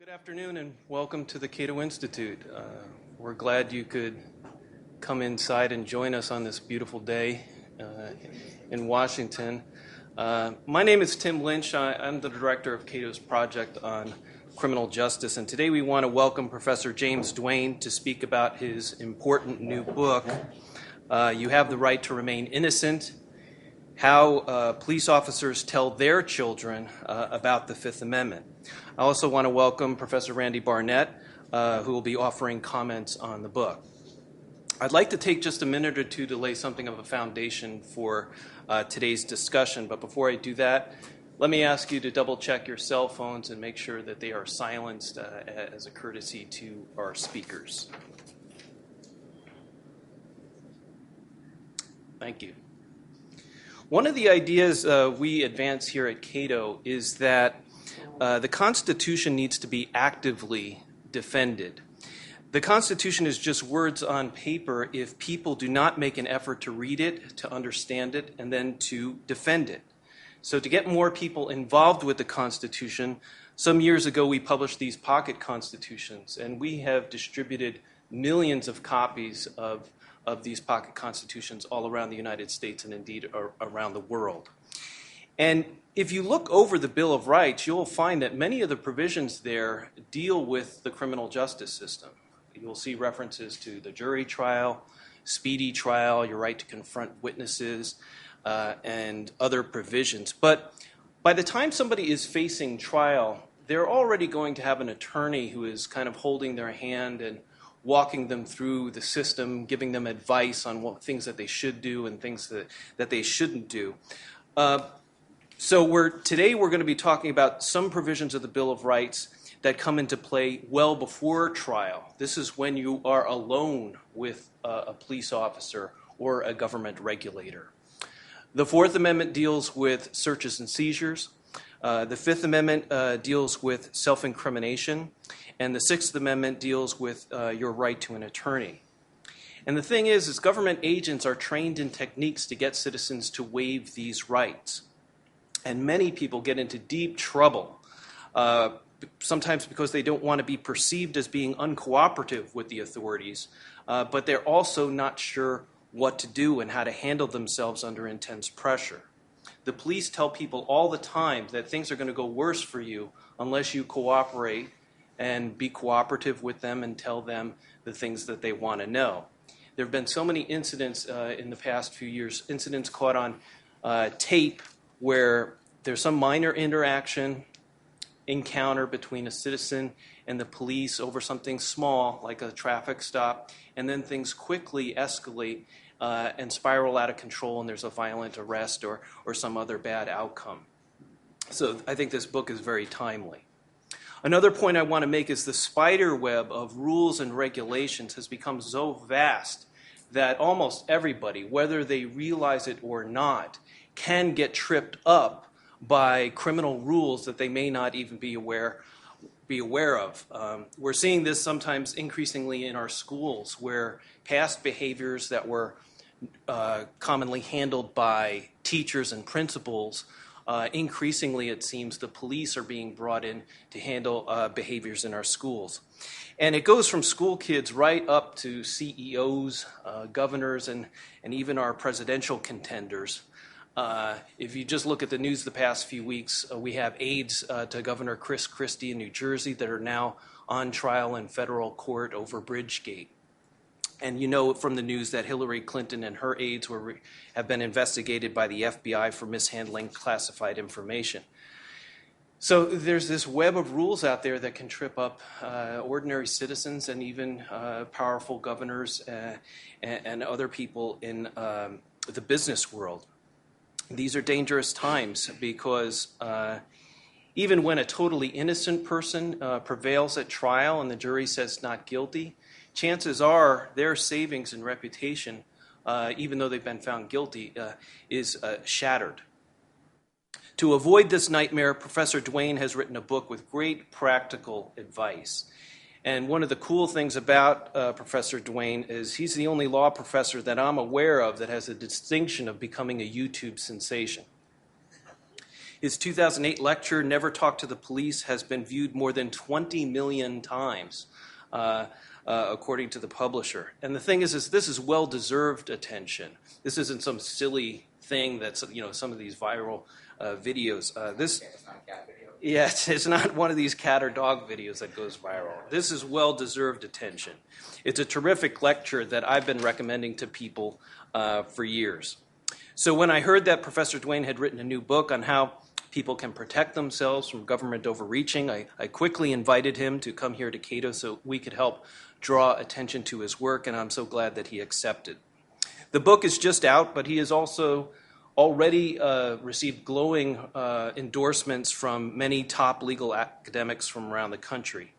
Good afternoon and welcome to the Cato Institute. We're glad you could come inside and join us on this beautiful day in Washington. My name is Tim Lynch. I'm the director of Cato's project on criminal justice, and today we want to welcome Professor James Duane to speak about his important new book, You Have the Right to Remain Innocent: How Police Officers Tell Their Children About the Fifth Amendment. I also want to welcome Professor Randy Barnett, who will be offering comments on the book. I'd like to take just a minute or two to lay something of a foundation for today's discussion, but before I do that, let me ask you to double check your cell phones and make sure that they are silenced as a courtesy to our speakers. Thank you. One of the ideas we advance here at Cato is that the Constitution needs to be actively defended. The Constitution is just words on paper if people do not make an effort to read it, to understand it, and then to defend it. So to get more people involved with the Constitution, some years ago we published these pocket constitutions, and we have distributed millions of copies of these pocket constitutions all around the United States and indeed around the world. And if you look over the Bill of Rights, you'll find that many of the provisions there deal with the criminal justice system. You'll see references to the jury trial, speedy trial, your right to confront witnesses, and other provisions. But by the time somebody is facing trial, they're already going to have an attorney who is kind of holding their hand and walking them through the system, giving them advice on what things that they should do and things that they shouldn't do. So today we're going to be talking about some provisions of the Bill of Rights that come into play well before trial. This is when you are alone with a police officer or a government regulator. The Fourth Amendment deals with searches and seizures. The Fifth Amendment deals with self-incrimination. And the Sixth Amendment deals with your right to an attorney. And the thing is government agents are trained in techniques to get citizens to waive these rights. And many people get into deep trouble, sometimes because they don't want to be perceived as being uncooperative with the authorities, but they're also not sure what to do and how to handle themselves under intense pressure. The police tell people all the time that things are going to go worse for you unless you cooperate and be cooperative with them and tell them the things that they want to know. There have been so many incidents in the past few years, incidents caught on tape where there's some minor encounter between a citizen and the police over something small like a traffic stop, and then things quickly escalate and spiral out of control, and there's a violent arrest or some other bad outcome. So I think this book is very timely. Another point I want to make is the spider web of rules and regulations has become so vast that almost everybody, whether they realize it or not, can get tripped up by criminal rules that they may not even be aware of. We're seeing this sometimes increasingly in our schools, where past behaviors that were commonly handled by teachers and principals, increasingly, it seems, the police are being brought in to handle behaviors in our schools. And it goes from school kids right up to CEOs, governors, and even our presidential contenders. If you just look at the news the past few weeks, we have aides to Governor Chris Christie in New Jersey that are now on trial in federal court over Bridgegate. And you know from the news that Hillary Clinton and her aides have been investigated by the FBI for mishandling classified information. So there's this web of rules out there that can trip up ordinary citizens and even powerful governors and other people in the business world. These are dangerous times because even when a totally innocent person prevails at trial and the jury says not guilty, chances are their savings and reputation, even though they've been found guilty, is shattered. To avoid this nightmare, Professor Duane has written a book with great practical advice. And one of the cool things about Professor Duane is he's the only law professor that I'm aware of that has the distinction of becoming a YouTube sensation. His 2008 lecture, Never Talk to the Police, has been viewed more than 20 million times, according to the publisher. And the thing is this is well-deserved attention. This isn't some silly thing that's, some of these viral videos. It's not a cat video. Yeah, it's not one of these cat or dog videos that goes viral. This is well-deserved attention. It's a terrific lecture that I've been recommending to people for years. So when I heard that Professor Duane had written a new book on how people can protect themselves from government overreaching, I quickly invited him to come here to Cato so we could help draw attention to his work, and I'm so glad that he accepted. The book is just out, but he has also already received glowing endorsements from many top legal academics from around the country.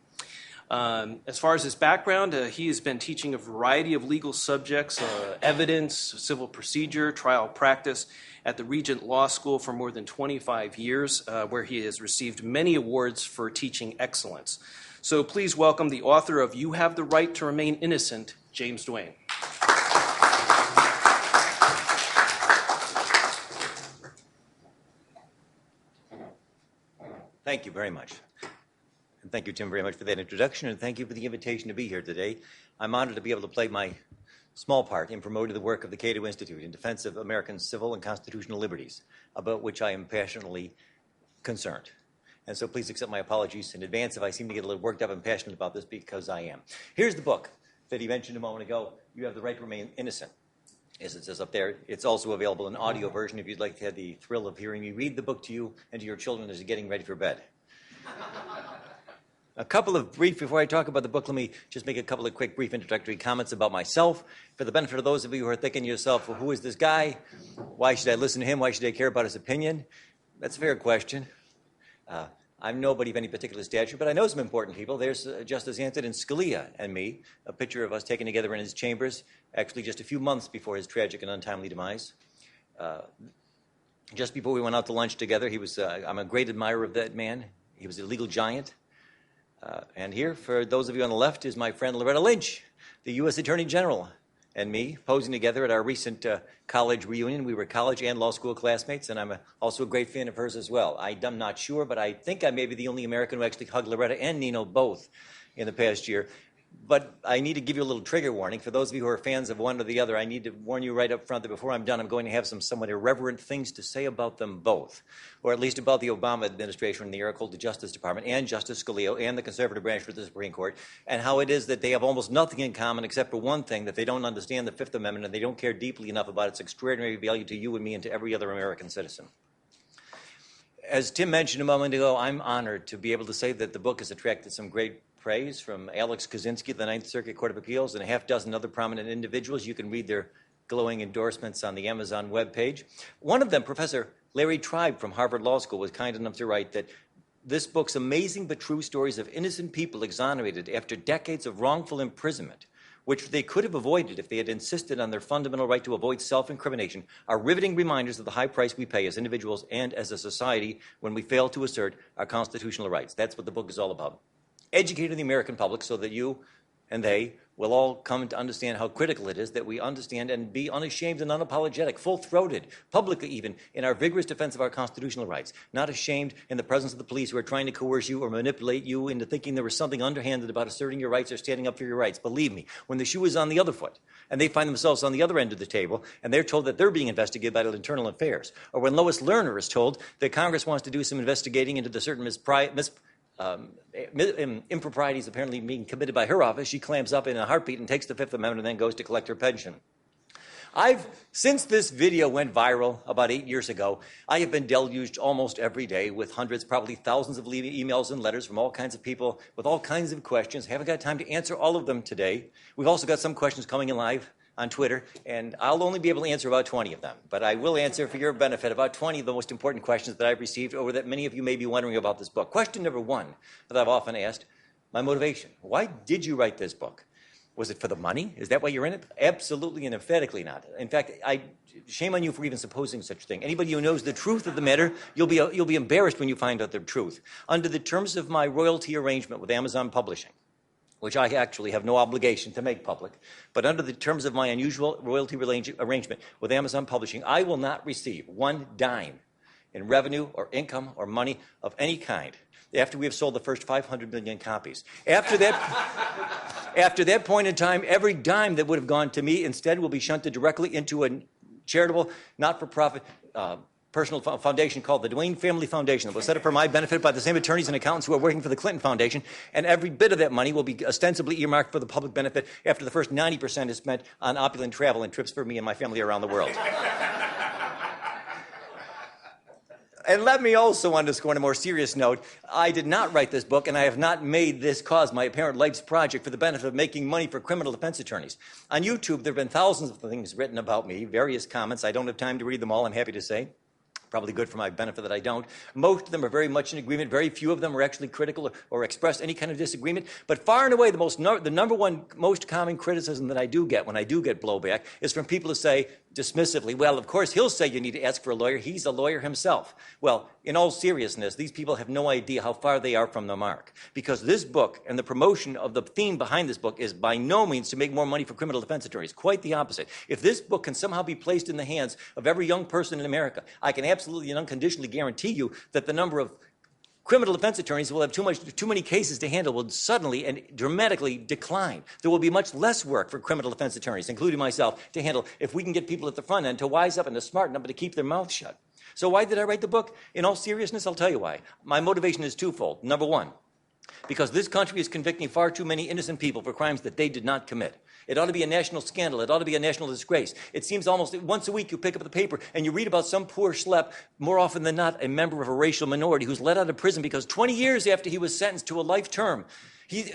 As far as his background, he has been teaching a variety of legal subjects, evidence, civil procedure, trial practice at the Regent Law School for more than 25 years, where he has received many awards for teaching excellence. So please welcome the author of You Have the Right to Remain Innocent, James Duane. Thank you very much. And thank you, Tim, very much for that introduction, and thank you for the invitation to be here today. I'm honored to be able to play my small part in promoting the work of the Cato Institute in defense of American civil and constitutional liberties, about which I am passionately concerned. And so please accept my apologies in advance if I seem to get a little worked up and passionate about this, because I am. Here's the book that he mentioned a moment ago, You Have the Right to Remain Innocent. As it says up there, it's also available in audio version if you'd like to have the thrill of hearing me read the book to you and to your children as you're getting ready for bed. Before I talk about the book, let me just make a couple of quick, brief introductory comments about myself. For the benefit of those of you who are thinking to yourself, well, who is this guy? Why should I listen to him? Why should I care about his opinion? That's a fair question. I'm nobody of any particular stature, but I know some important people. There's Justice Antonin Scalia and me, a picture of us taken together in his chambers, actually just a few months before his tragic and untimely demise. Just before we went out to lunch together, I'm a great admirer of that man. He was a legal giant. And here, for those of you on the left, is my friend Loretta Lynch, the U.S. Attorney General, and me, posing together at our recent college reunion. We were college and law school classmates, and I'm also a great fan of hers as well. I'm not sure, but I think I may be the only American who actually hugged Loretta and Nino both in the past year. But I need to give you a little trigger warning. For those of you who are fans of one or the other, I need to warn you right up front that before I'm done, I'm going to have some somewhat irreverent things to say about them both, or at least about the Obama administration and the era called the Justice Department, and Justice Scalia, and the conservative branch of the Supreme Court, and how it is that they have almost nothing in common except for one thing, that they don't understand the Fifth Amendment and they don't care deeply enough about its extraordinary value to you and me and to every other American citizen. As Tim mentioned a moment ago, I'm honored to be able to say that the book has attracted some great praise from Alex Kaczynski of the Ninth Circuit Court of Appeals and a half dozen other prominent individuals. You can read their glowing endorsements on the Amazon webpage. One of them, Professor Larry Tribe from Harvard Law School, was kind enough to write that this book's amazing but true stories of innocent people exonerated after decades of wrongful imprisonment, which they could have avoided if they had insisted on their fundamental right to avoid self-incrimination, are riveting reminders of the high price we pay as individuals and as a society when we fail to assert our constitutional rights. That's what the book is all about. Educating the American public so that you and they will all come to understand how critical it is that we understand and be unashamed and unapologetic, full-throated, publicly even, in our vigorous defense of our constitutional rights, not ashamed in the presence of the police who are trying to coerce you or manipulate you into thinking there was something underhanded about asserting your rights or standing up for your rights. Believe me, when the shoe is on the other foot and they find themselves on the other end of the table and they're told that they're being investigated by internal affairs, or when Lois Lerner is told that Congress wants to do some investigating into the certain improprieties apparently being committed by her office, she clams up in a heartbeat and takes the Fifth Amendment and then goes to collect her pension. Since this video went viral about 8 years ago, I have been deluged almost every day with hundreds, probably thousands of emails and letters from all kinds of people with all kinds of questions. I haven't got time to answer all of them today. We've also got some questions coming in live on Twitter, and I'll only be able to answer about 20 of them. But I will answer, for your benefit, about 20 of the most important questions that I've received or that many of you may be wondering about this book. Question number one that I've often asked, my motivation. Why did you write this book? Was it for the money? Is that why you're in it? Absolutely and emphatically not. In fact, shame on you for even supposing such a thing. Anybody who knows the truth of the matter, you'll be embarrassed when you find out the truth. Under the terms of my royalty arrangement with Amazon Publishing, which I actually have no obligation to make public, but under the terms of my unusual royalty arrangement with Amazon Publishing, I will not receive one dime in revenue or income or money of any kind after we have sold the first 500 million copies. After that point in time, every dime that would have gone to me instead will be shunted directly into a charitable, not-for-profit personal foundation called the Duane Family Foundation that was set up for my benefit by the same attorneys and accountants who are working for the Clinton Foundation, and every bit of that money will be ostensibly earmarked for the public benefit after the first 90% is spent on opulent travel and trips for me and my family around the world. And let me also underscore on a more serious note, I did not write this book, and I have not made this cause my apparent life's project for the benefit of making money for criminal defense attorneys. On YouTube, there have been thousands of things written about me, various comments. I don't have time to read them all, I'm happy to say. Probably good for my benefit that I don't. Most of them are very much in agreement. Very few of them are actually critical or express any kind of disagreement. But far and away, the number one most common criticism that I do get when I do get blowback is from people who say dismissively, well, of course, he'll say you need to ask for a lawyer. He's a lawyer himself. Well, in all seriousness, these people have no idea how far they are from the mark. Because this book and the promotion of the theme behind this book is by no means to make more money for criminal defense attorneys. Quite the opposite. If this book can somehow be placed in the hands of every young person in America, I can absolutely and unconditionally guarantee you that the number of criminal defense attorneys will have too many cases to handle will suddenly and dramatically decline. There will be much less work for criminal defense attorneys, including myself, to handle if we can get people at the front end to wise up and to smarten up and to keep their mouths shut. So why did I write the book? In all seriousness, I'll tell you why. My motivation is twofold. Number one, because this country is convicting far too many innocent people for crimes that they did not commit. It ought to be a national scandal. It ought to be a national disgrace. It seems almost once a week you pick up the paper and you read about some poor schlep, more often than not a member of a racial minority who's let out of prison because 20 years after he was sentenced to a life term,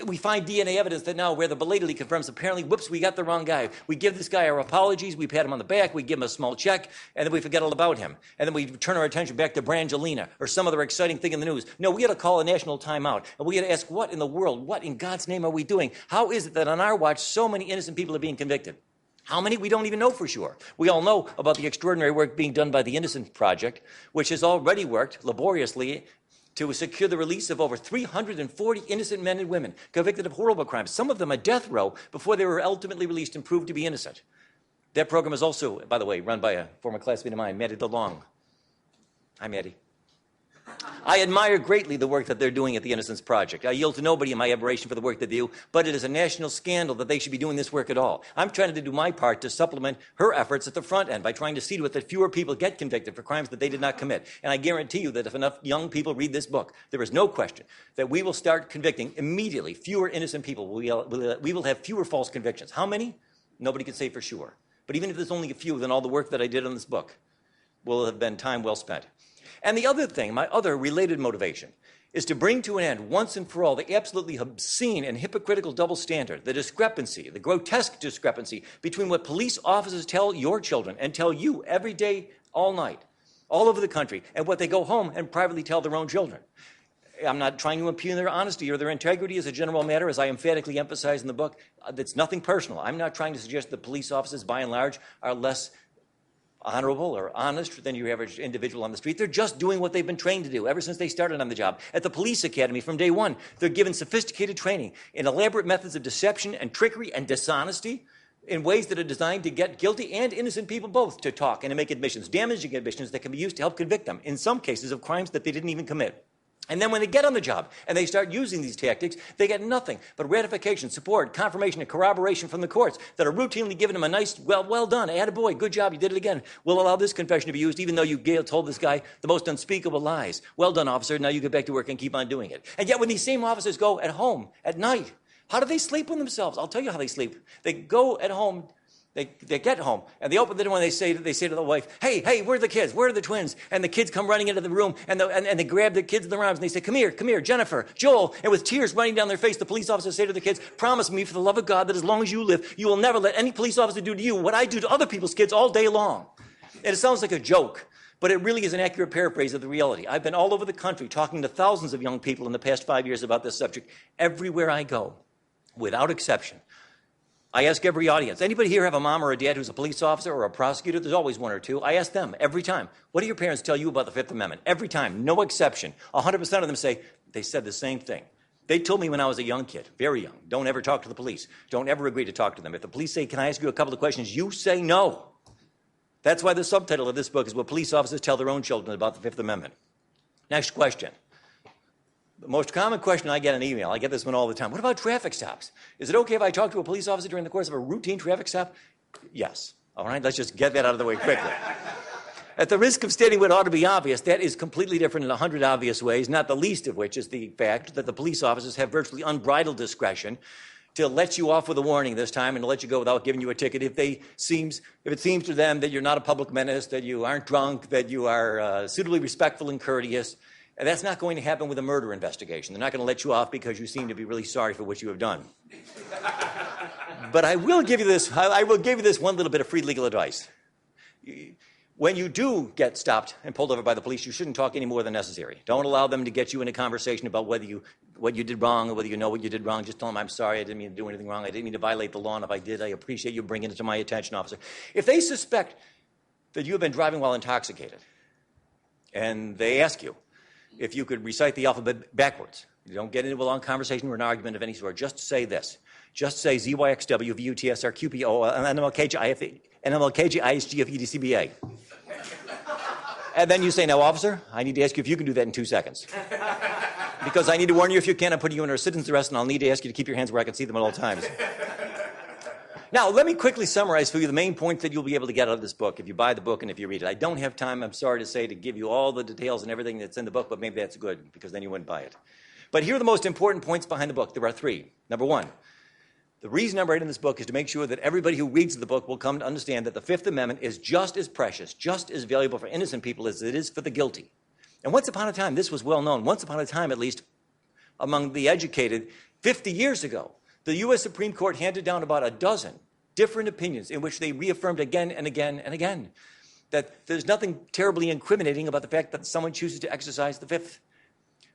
we find DNA evidence that now rather belatedly confirms apparently, whoops, we got the wrong guy. We give this guy our apologies, we pat him on the back, we give him a small check, and then we forget all about him. And then we turn our attention back to Brangelina or some other exciting thing in the news. No, we got to call a national timeout. And we got to ask, what in the world, what in God's name are we doing? How is it that on our watch so many innocent people are being convicted? How many? We don't even know for sure. We all know about the extraordinary work being done by the Innocence Project, which has already worked laboriously to secure the release of over 340 innocent men and women convicted of horrible crimes, some of them at death row, before they were ultimately released and proved to be innocent. That program is also, by the way, run by a former classmate of mine, Maddie DeLong. Hi, Maddie. I admire greatly the work that they're doing at the Innocence Project. I yield to nobody in my admiration for the work they do, but it is a national scandal that they should be doing this work at all. I'm trying to do my part to supplement her efforts at the front end by trying to see to it that fewer people get convicted for crimes that they did not commit. And I guarantee you that if enough young people read this book, there is no question that we will start convicting immediately fewer innocent people. We will have fewer false convictions. How many? Nobody can say for sure. But even if there's only a few, then all the work that I did on this book will have been time well spent. And the other thing, my other related motivation, is to bring to an end once and for all the absolutely obscene and hypocritical double standard, the discrepancy, the grotesque discrepancy between what police officers tell your children and tell you every day, all night, all over the country, and what they go home and privately tell their own children. I'm not trying to impugn their honesty or their integrity as a general matter, as I emphatically emphasize in the book. It's nothing personal. I'm not trying to suggest that police officers, by and large, are less honorable or honest than your average individual on the street. They're just doing what they've been trained to do ever since they started on the job. At the police academy from day one, they're given sophisticated training in elaborate methods of deception and trickery and dishonesty in ways that are designed to get guilty and innocent people both to talk and to make admissions, damaging admissions that can be used to help convict them, in some cases of crimes that they didn't even commit. And then when they get on the job and they start using these tactics, they get nothing but ratification, support, confirmation, and corroboration from the courts that are routinely giving them a nice, well done, attaboy, good job, you did it again. We'll allow this confession to be used even though you told this guy the most unspeakable lies. Well done, officer, now you get back to work and keep on doing it. And yet when these same officers go at home at night, how do they sleep with themselves? I'll tell you how they sleep. They go at home. They get home, and they open the door, and they say to the wife, hey, where are the kids? Where are the twins? And the kids come running into the room, and they grab the kids in their arms, and they say, come here, Jennifer, Joel. And with tears running down their face, the police officers say to the kids, promise me for the love of God that as long as you live, you will never let any police officer do to you what I do to other people's kids all day long. And it sounds like a joke, but it really is an accurate paraphrase of the reality. I've been all over the country talking to thousands of young people in the past 5 years about this subject. Everywhere I go, without exception, I ask every audience, anybody here have a mom or a dad who's a police officer or a prosecutor? There's always one or two. I ask them every time, what do your parents tell you about the Fifth Amendment? Every time, no exception. 100% of them say, they said the same thing. They told me when I was a young kid, very young, don't ever talk to the police. Don't ever agree to talk to them. If the police say, can I ask you a couple of questions? You say no. That's why the subtitle of this book is What Police Officers Tell Their Own Children About the Fifth Amendment. Next question. The most common question I get in email, I get this one all the time. What about traffic stops? Is it okay if I talk to a police officer during the course of a routine traffic stop? Yes. All right, let's just get that out of the way quickly. At the risk of stating what ought to be obvious, that is completely different in 100 obvious ways, not the least of which is the fact that the police officers have virtually unbridled discretion to let you off with a warning this time and to let you go without giving you a ticket if it seems to them that you're not a public menace, that you aren't drunk, that you are suitably respectful and courteous. And that's not going to happen with a murder investigation. They're not going to let you off because you seem to be really sorry for what you have done. But I will give you this one little bit of free legal advice. When you do get stopped and pulled over by the police, you shouldn't talk any more than necessary. Don't allow them to get you in a conversation about what you did wrong or whether you know what you did wrong. Just tell them, I'm sorry, I didn't mean to do anything wrong. I didn't mean to violate the law, and if I did, I appreciate you bringing it to my attention, officer. If they suspect that you have been driving while intoxicated, and they ask you if you could recite the alphabet backwards, you don't get into a long conversation or an argument of any sort, just say this. Just say ZYXW, VUTSR, QPO, NMLKG, ISGF, EDCBA. And then you say, now, officer, I need to ask you if you can do that in 2 seconds. Because I need to warn you, if you can, I'm putting you under a citizen's arrest, and I'll need to ask you to keep your hands where I can see them at all times. Now, let me quickly summarize for you the main points that you'll be able to get out of this book if you buy the book and if you read it. I don't have time, I'm sorry to say, to give you all the details and everything that's in the book, but maybe that's good, because then you wouldn't buy it. But here are the most important points behind the book. There are 3. Number 1, the reason I'm writing this book is to make sure that everybody who reads the book will come to understand that the Fifth Amendment is just as precious, just as valuable for innocent people as it is for the guilty. And once upon a time, this was well known. Once upon a time, at least, among the educated, 50 years ago, the U.S. Supreme Court handed down about a dozen different opinions in which they reaffirmed again and again and again that there's nothing terribly incriminating about the fact that someone chooses to exercise the Fifth.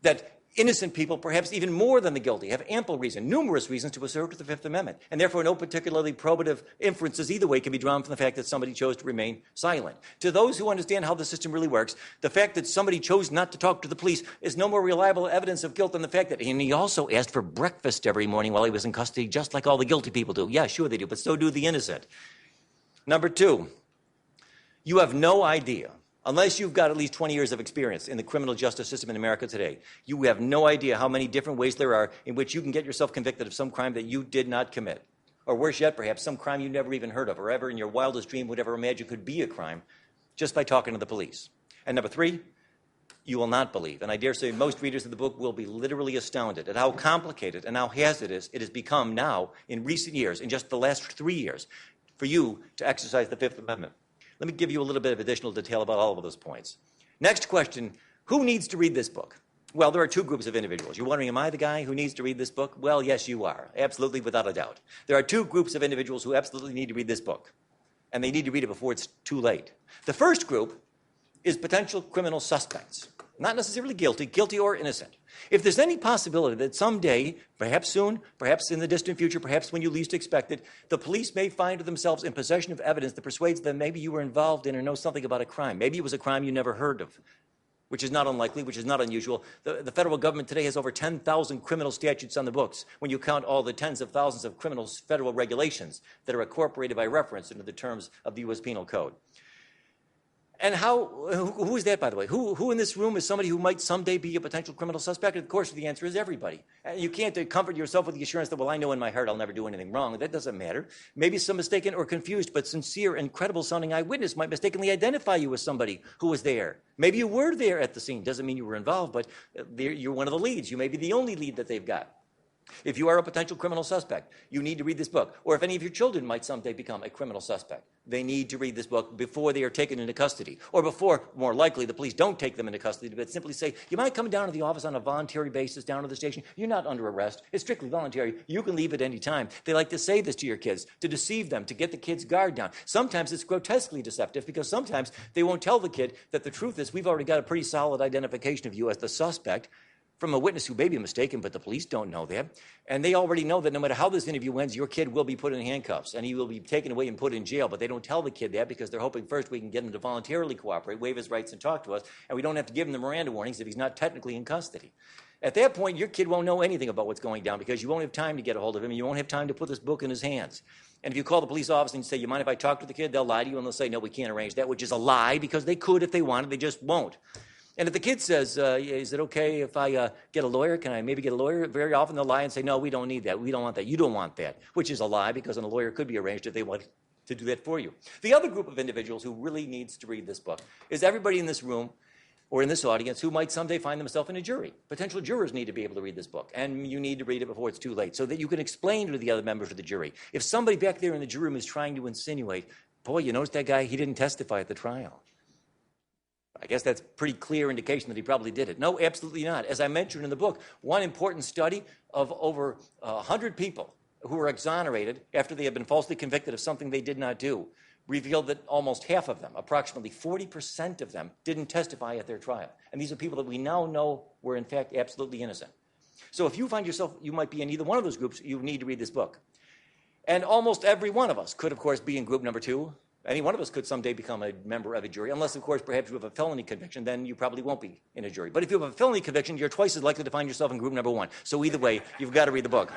That innocent people, perhaps even more than the guilty, have ample reason, numerous reasons to assert the Fifth Amendment. And therefore, no particularly probative inferences either way can be drawn from the fact that somebody chose to remain silent. To those who understand how the system really works, the fact that somebody chose not to talk to the police is no more reliable evidence of guilt than the fact that, and he also asked for breakfast every morning while he was in custody, just like all the guilty people do. Yeah, sure they do, but so do the innocent. Number 2, you have no idea, unless you've got at least 20 years of experience in the criminal justice system in America today, you have no idea how many different ways there are in which you can get yourself convicted of some crime that you did not commit. Or worse yet, perhaps some crime you never even heard of, or ever in your wildest dream would ever imagine could be a crime, just by talking to the police. And number 3, you will not believe, and I dare say most readers of the book will be literally astounded at how complicated and how hazardous it has become now in recent years, in just the last 3 years, for you to exercise the Fifth Amendment. Let me give you a little bit of additional detail about all of those points. Next question, who needs to read this book? Well, there are 2 groups of individuals. You're wondering, am I the guy who needs to read this book? Well, yes, you are, absolutely, without a doubt. There are 2 groups of individuals who absolutely need to read this book, and they need to read it before it's too late. The first group is potential criminal suspects, not necessarily guilty or innocent. If there's any possibility that someday, perhaps soon, perhaps in the distant future, perhaps when you least expect it, the police may find themselves in possession of evidence that persuades them maybe you were involved in or know something about a crime. Maybe it was a crime you never heard of, which is not unlikely, which is not unusual. The federal government today has over 10,000 criminal statutes on the books when you count all the tens of thousands of criminal federal regulations that are incorporated by reference into the terms of the U.S. Penal Code. And who is that, by the way? Who in this room is somebody who might someday be a potential criminal suspect? Of course, the answer is everybody. And you can't comfort yourself with the assurance that, well, I know in my heart I'll never do anything wrong. That doesn't matter. Maybe some mistaken or confused but sincere and credible-sounding eyewitness might mistakenly identify you as somebody who was there. Maybe you were there at the scene. Doesn't mean you were involved, but you're one of the leads. You may be the only lead that they've got. If you are a potential criminal suspect, you need to read this book. Or if any of your children might someday become a criminal suspect, they need to read this book before they are taken into custody. Or before, more likely, the police don't take them into custody, but simply say, you might come down to the office on a voluntary basis, down to the station. You're not under arrest. It's strictly voluntary. You can leave at any time. They like to say this to your kids, to deceive them, to get the kid's guard down. Sometimes it's grotesquely deceptive because sometimes they won't tell the kid that the truth is we've already got a pretty solid identification of you as the suspect from a witness who may be mistaken, but the police don't know that. And they already know that no matter how this interview ends, your kid will be put in handcuffs and he will be taken away and put in jail. But they don't tell the kid that because they're hoping first we can get him to voluntarily cooperate, waive his rights, and talk to us, and we don't have to give him the Miranda warnings if he's not technically in custody. At that point, your kid won't know anything about what's going down because you won't have time to get a hold of him and you won't have time to put this book in his hands. And if you call the police officer and say, you mind if I talk to the kid? They'll lie to you and they'll say, no, we can't arrange that, which is a lie because they could if they wanted, they just won't. And if the kid says, is it okay if I get a lawyer? Can I maybe get a lawyer? Very often they'll lie and say, no, we don't need that. We don't want that. You don't want that, which is a lie because a lawyer could be arranged if they want to do that for you. The other group of individuals who really needs to read this book is everybody in this room or in this audience who might someday find themselves in a jury. Potential jurors need to be able to read this book, and you need to read it before it's too late so that you can explain to the other members of the jury. If somebody back there in the jury room is trying to insinuate, boy, you notice that guy, he didn't testify at the trial. I guess that's pretty clear indication that he probably did it. No, absolutely not. As I mentioned in the book, one important study of over 100 people who were exonerated after they had been falsely convicted of something they did not do revealed that almost half of them, approximately 40% of them, didn't testify at their trial. And these are people that we now know were in fact absolutely innocent. So if you find yourself, you might be in either one of those groups, you need to read this book. And almost every one of us could, of course, be in group number 2. Any one of us could someday become a member of a jury, unless, of course, perhaps you have a felony conviction, then you probably won't be in a jury. But if you have a felony conviction, you're twice as likely to find yourself in group number 1. So either way, you've got to read the book.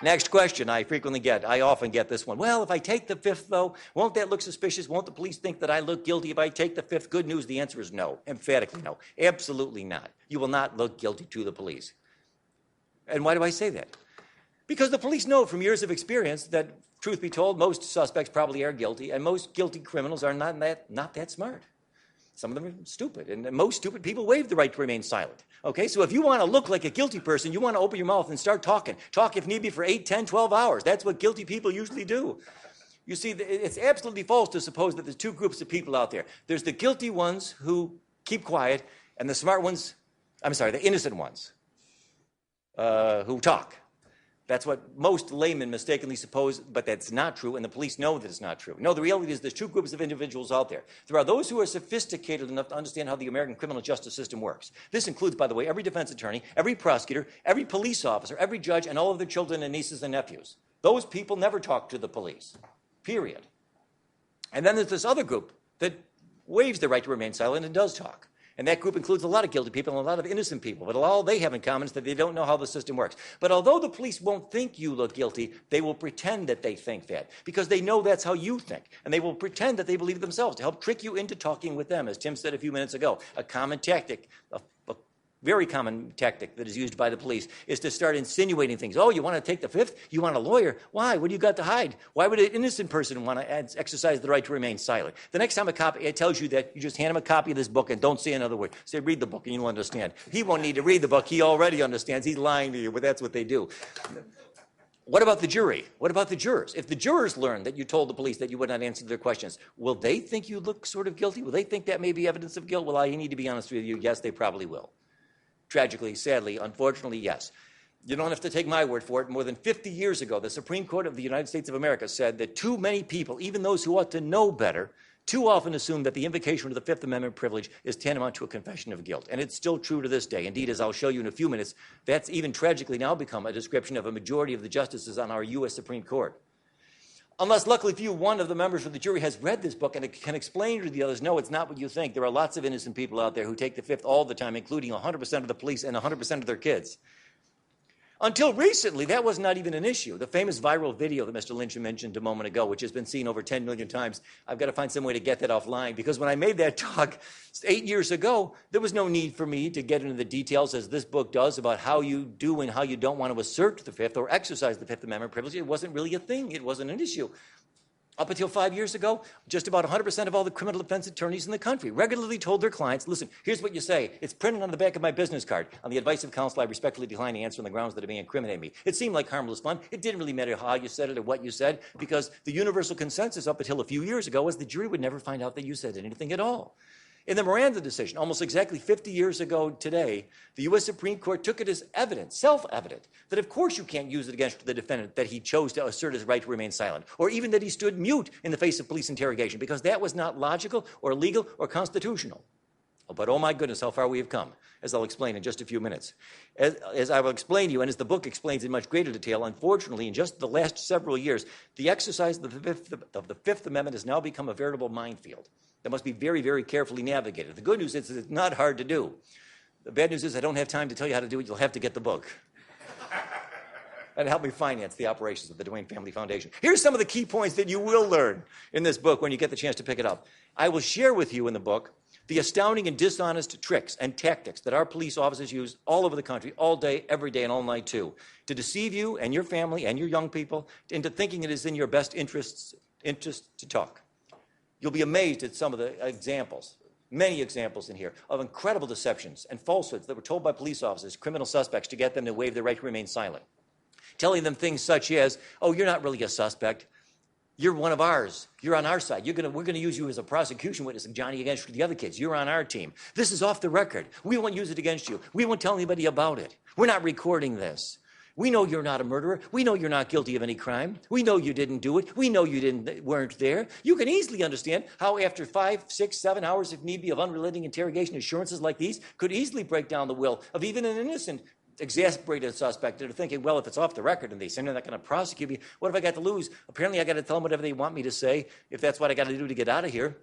Next question I often get this one. Well, if I take the 5th, though, won't that look suspicious? Won't the police think that I look guilty if I take the 5th? Good news, the answer is no. Emphatically no. Absolutely not. You will not look guilty to the police. And why do I say that? Because the police know from years of experience that, truth be told, most suspects probably are guilty, and most guilty criminals are not that smart. Some of them are stupid, and most stupid people waive the right to remain silent. Okay, so if you want to look like a guilty person, you want to open your mouth and start talking. Talk, if need be, for 8, 10, 12 hours. That's what guilty people usually do. You see, it's absolutely false to suppose that there's two groups of people out there. There's the guilty ones who keep quiet, and the smart ones, the innocent ones who talk. That's what most laymen mistakenly suppose, but that's not true, and the police know that it's not true. No, the reality is there's two groups of individuals out there. There are those who are sophisticated enough to understand how the American criminal justice system works. This includes, by the way, every defense attorney, every prosecutor, every police officer, every judge, and all of their children and nieces and nephews. Those people never talk to the police, period. And then there's this other group that waives the right to remain silent and does talk. And that group includes a lot of guilty people and a lot of innocent people. But all they have in common is that they don't know how the system works. But although the police won't think you look guilty, they will pretend that they think that because they know that's how you think. And they will pretend that they believe themselves to help trick you into talking with them, as Tim said a few minutes ago. A common tactic, a very common tactic that is used by the police is to start insinuating things. Oh, you want to take the 5th? You want a lawyer? Why? What do you got to hide? Why would an innocent person want to exercise the right to remain silent? The next time a cop tells you that, you just hand him a copy of this book and don't say another word. Say, read the book and you'll understand. He won't need to read the book. He already understands. He's lying to you, but that's what they do. What about the jury? What about the jurors? If the jurors learn that you told the police that you would not answer their questions, will they think you look sort of guilty? Will they think that may be evidence of guilt? Well, I need to be honest with you. Yes, they probably will. Tragically, sadly, unfortunately, yes. You don't have to take my word for it. More than 50 years ago, the Supreme Court of the United States of America said that too many people, even those who ought to know better, too often assume that the invocation of the Fifth Amendment privilege is tantamount to a confession of guilt. And it's still true to this day. Indeed, as I'll show you in a few minutes, that's even tragically now become a description of a majority of the justices on our U.S. Supreme Court. Unless, luckily for you, one of the members of the jury has read this book and can explain to the others, no, it's not what you think. There are lots of innocent people out there who take the 5th all the time, including 100% of the police and 100% of their kids. Until recently, that was not even an issue. The famous viral video that Mr. Lynch mentioned a moment ago, which has been seen over 10 million times, I've got to find some way to get that offline, because when I made that talk 8 years ago, there was no need for me to get into the details, as this book does, about how you do and how you don't want to assert the 5th or exercise the 5th Amendment privilege. It wasn't really a thing. It wasn't an issue. Up until 5 years ago, just about 100% of all the criminal defense attorneys in the country regularly told their clients, listen, here's what you say. It's printed on the back of my business card. On the advice of counsel, I respectfully decline to answer on the grounds that it may incriminate me. It seemed like harmless fun. It didn't really matter how you said it or what you said, because the universal consensus up until a few years ago was the jury would never find out that you said anything at all. In the Miranda decision, almost exactly 50 years ago today, the U.S. Supreme Court took it as evident, self-evident, that of course you can't use it against the defendant that he chose to assert his right to remain silent, or even that he stood mute in the face of police interrogation, because that was not logical or legal or constitutional. But oh my goodness, how far we have come, as I'll explain in just a few minutes. As I will explain to you, and as the book explains in much greater detail, unfortunately, in just the last several years, the exercise of the Fifth Amendment has now become a veritable minefield that must be very, very carefully navigated. The good news is it's not hard to do. The bad news is I don't have time to tell you how to do it. You'll have to get the book. And help me finance the operations of the Duane Family Foundation. Here's some of the key points that you will learn in this book when you get the chance to pick it up. I will share with you in the book the astounding and dishonest tricks and tactics that our police officers use all over the country, all day, every day, and all night too, to deceive you and your family and your young people into thinking it is in your best interests to talk. You'll be amazed at some of the examples, many examples in here, of incredible deceptions and falsehoods that were told by police officers, criminal suspects, to get them to waive their right to remain silent. Telling them things such as, oh, you're not really a suspect. You're one of ours. You're on our side. We're going to use you as a prosecution witness, Johnny, against the other kids. You're on our team. This is off the record. We won't use it against you. We won't tell anybody about it. We're not recording this. We know you're not a murderer. We know you're not guilty of any crime. We know you didn't do it. We know you weren't there. You can easily understand how after 5, 6, 7 hours, if need be, of unrelenting interrogation, assurances like these could easily break down the will of even an innocent exasperated suspect that are thinking, well, if it's off the record and they say they're not going to prosecute me, what have I got to lose? Apparently, I got to tell them whatever they want me to say, if that's what I got to do to get out of here.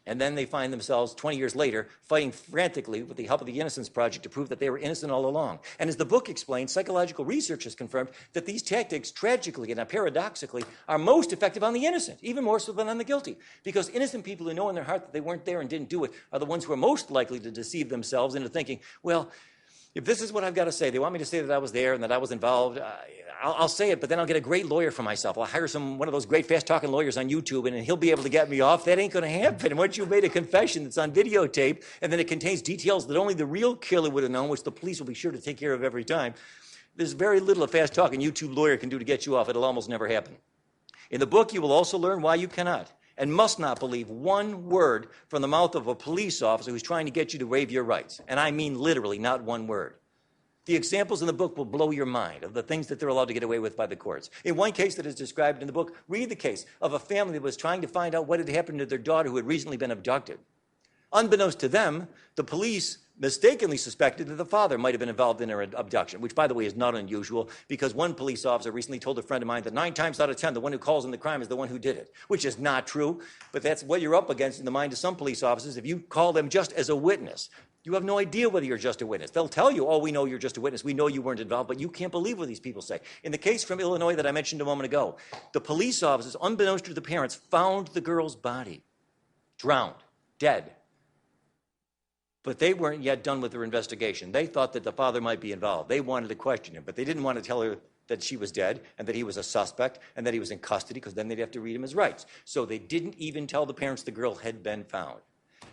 And then they find themselves 20 years later fighting frantically with the help of the Innocence Project to prove that they were innocent all along. And as the book explains, psychological research has confirmed that these tactics, tragically and paradoxically, are most effective on the innocent, even more so than on the guilty. Because innocent people who know in their heart that they weren't there and didn't do it are the ones who are most likely to deceive themselves into thinking, well, if this is what I've got to say, they want me to say that I was there and that I was involved, I'll say it, but then I'll get a great lawyer for myself. I'll hire one of those great fast-talking lawyers on YouTube, and he'll be able to get me off. That ain't going to happen. And once you've made a confession that's on videotape, and then it contains details that only the real killer would have known, which the police will be sure to take care of every time, there's very little a fast-talking YouTube lawyer can do to get you off. It'll almost never happen. In the book, you will also learn why you cannot and must not believe one word from the mouth of a police officer who's trying to get you to waive your rights. And I mean literally, not one word. The examples in the book will blow your mind of the things that they're allowed to get away with by the courts. In one case that is described in the book, read the case of a family that was trying to find out what had happened to their daughter who had recently been abducted. Unbeknownst to them, the police mistakenly suspected that the father might have been involved in her abduction, which, by the way, is not unusual because one police officer recently told a friend of mine that 9 times out of 10, the one who calls in the crime is the one who did it, which is not true, but that's what you're up against in the mind of some police officers. If you call them just as a witness, you have no idea whether you're just a witness. They'll tell you, oh, we know you're just a witness. We know you weren't involved, but you can't believe what these people say. In the case from Illinois that I mentioned a moment ago, the police officers, unbeknownst to the parents, found the girl's body, drowned, dead. But they weren't yet done with their investigation. They thought that the father might be involved. They wanted to question him, but they didn't want to tell her that she was dead and that he was a suspect and that he was in custody because then they'd have to read him his rights. So they didn't even tell the parents the girl had been found.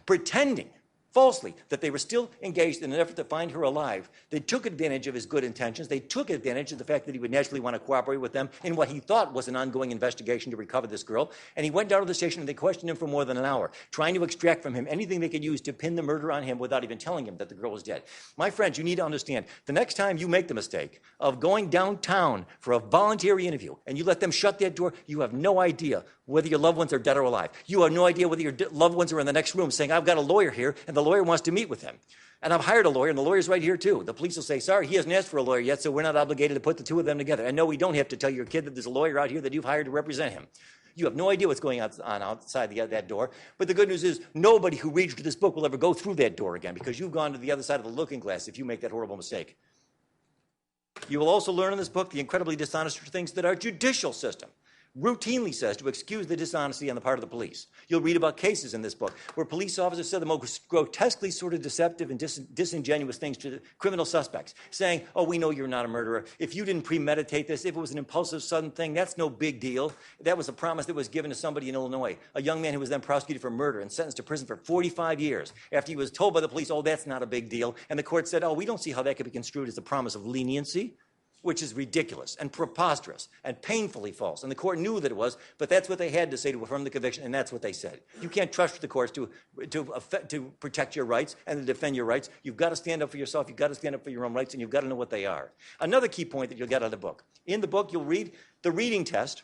Pretending falsely that they were still engaged in an effort to find her alive. They took advantage of his good intentions. They took advantage of the fact that he would naturally want to cooperate with them in what he thought was an ongoing investigation to recover this girl. And he went down to the station and they questioned him for more than an hour, trying to extract from him anything they could use to pin the murder on him without even telling him that the girl was dead. My friends, you need to understand, the next time you make the mistake of going downtown for a voluntary interview and you let them shut that door, you have no idea whether your loved ones are dead or alive. You have no idea whether your loved ones are in the next room saying, I've got a lawyer here, and the lawyer wants to meet with him. And I've hired a lawyer, and the lawyer's right here too. The police will say, sorry, he hasn't asked for a lawyer yet, so we're not obligated to put the two of them together. And no, we don't have to tell your kid that there's a lawyer out here that you've hired to represent him. You have no idea what's going on outside that door. But the good news is nobody who reads this book will ever go through that door again because you've gone to the other side of the looking glass if you make that horrible mistake. You will also learn in this book the incredibly dishonest things that our judicial system routinely says to excuse the dishonesty on the part of the police. You'll read about cases in this book where police officers said the most grotesquely sort of deceptive and disingenuous things to the criminal suspects, saying, oh, we know you're not a murderer. If you didn't premeditate this, if it was an impulsive, sudden thing, that's no big deal. That was a promise that was given to somebody in Illinois, a young man who was then prosecuted for murder and sentenced to prison for 45 years after he was told by the police, oh, that's not a big deal. And the court said, oh, we don't see how that could be construed as a promise of leniency, which is ridiculous and preposterous and painfully false. And the court knew that it was, but that's what they had to say to affirm the conviction, and that's what they said. You can't trust the courts to protect your rights and to defend your rights. You've got to stand up for yourself. You've got to stand up for your own rights, and you've got to know what they are. Another key point that you'll get out of the book. In the book, you'll read the reading test,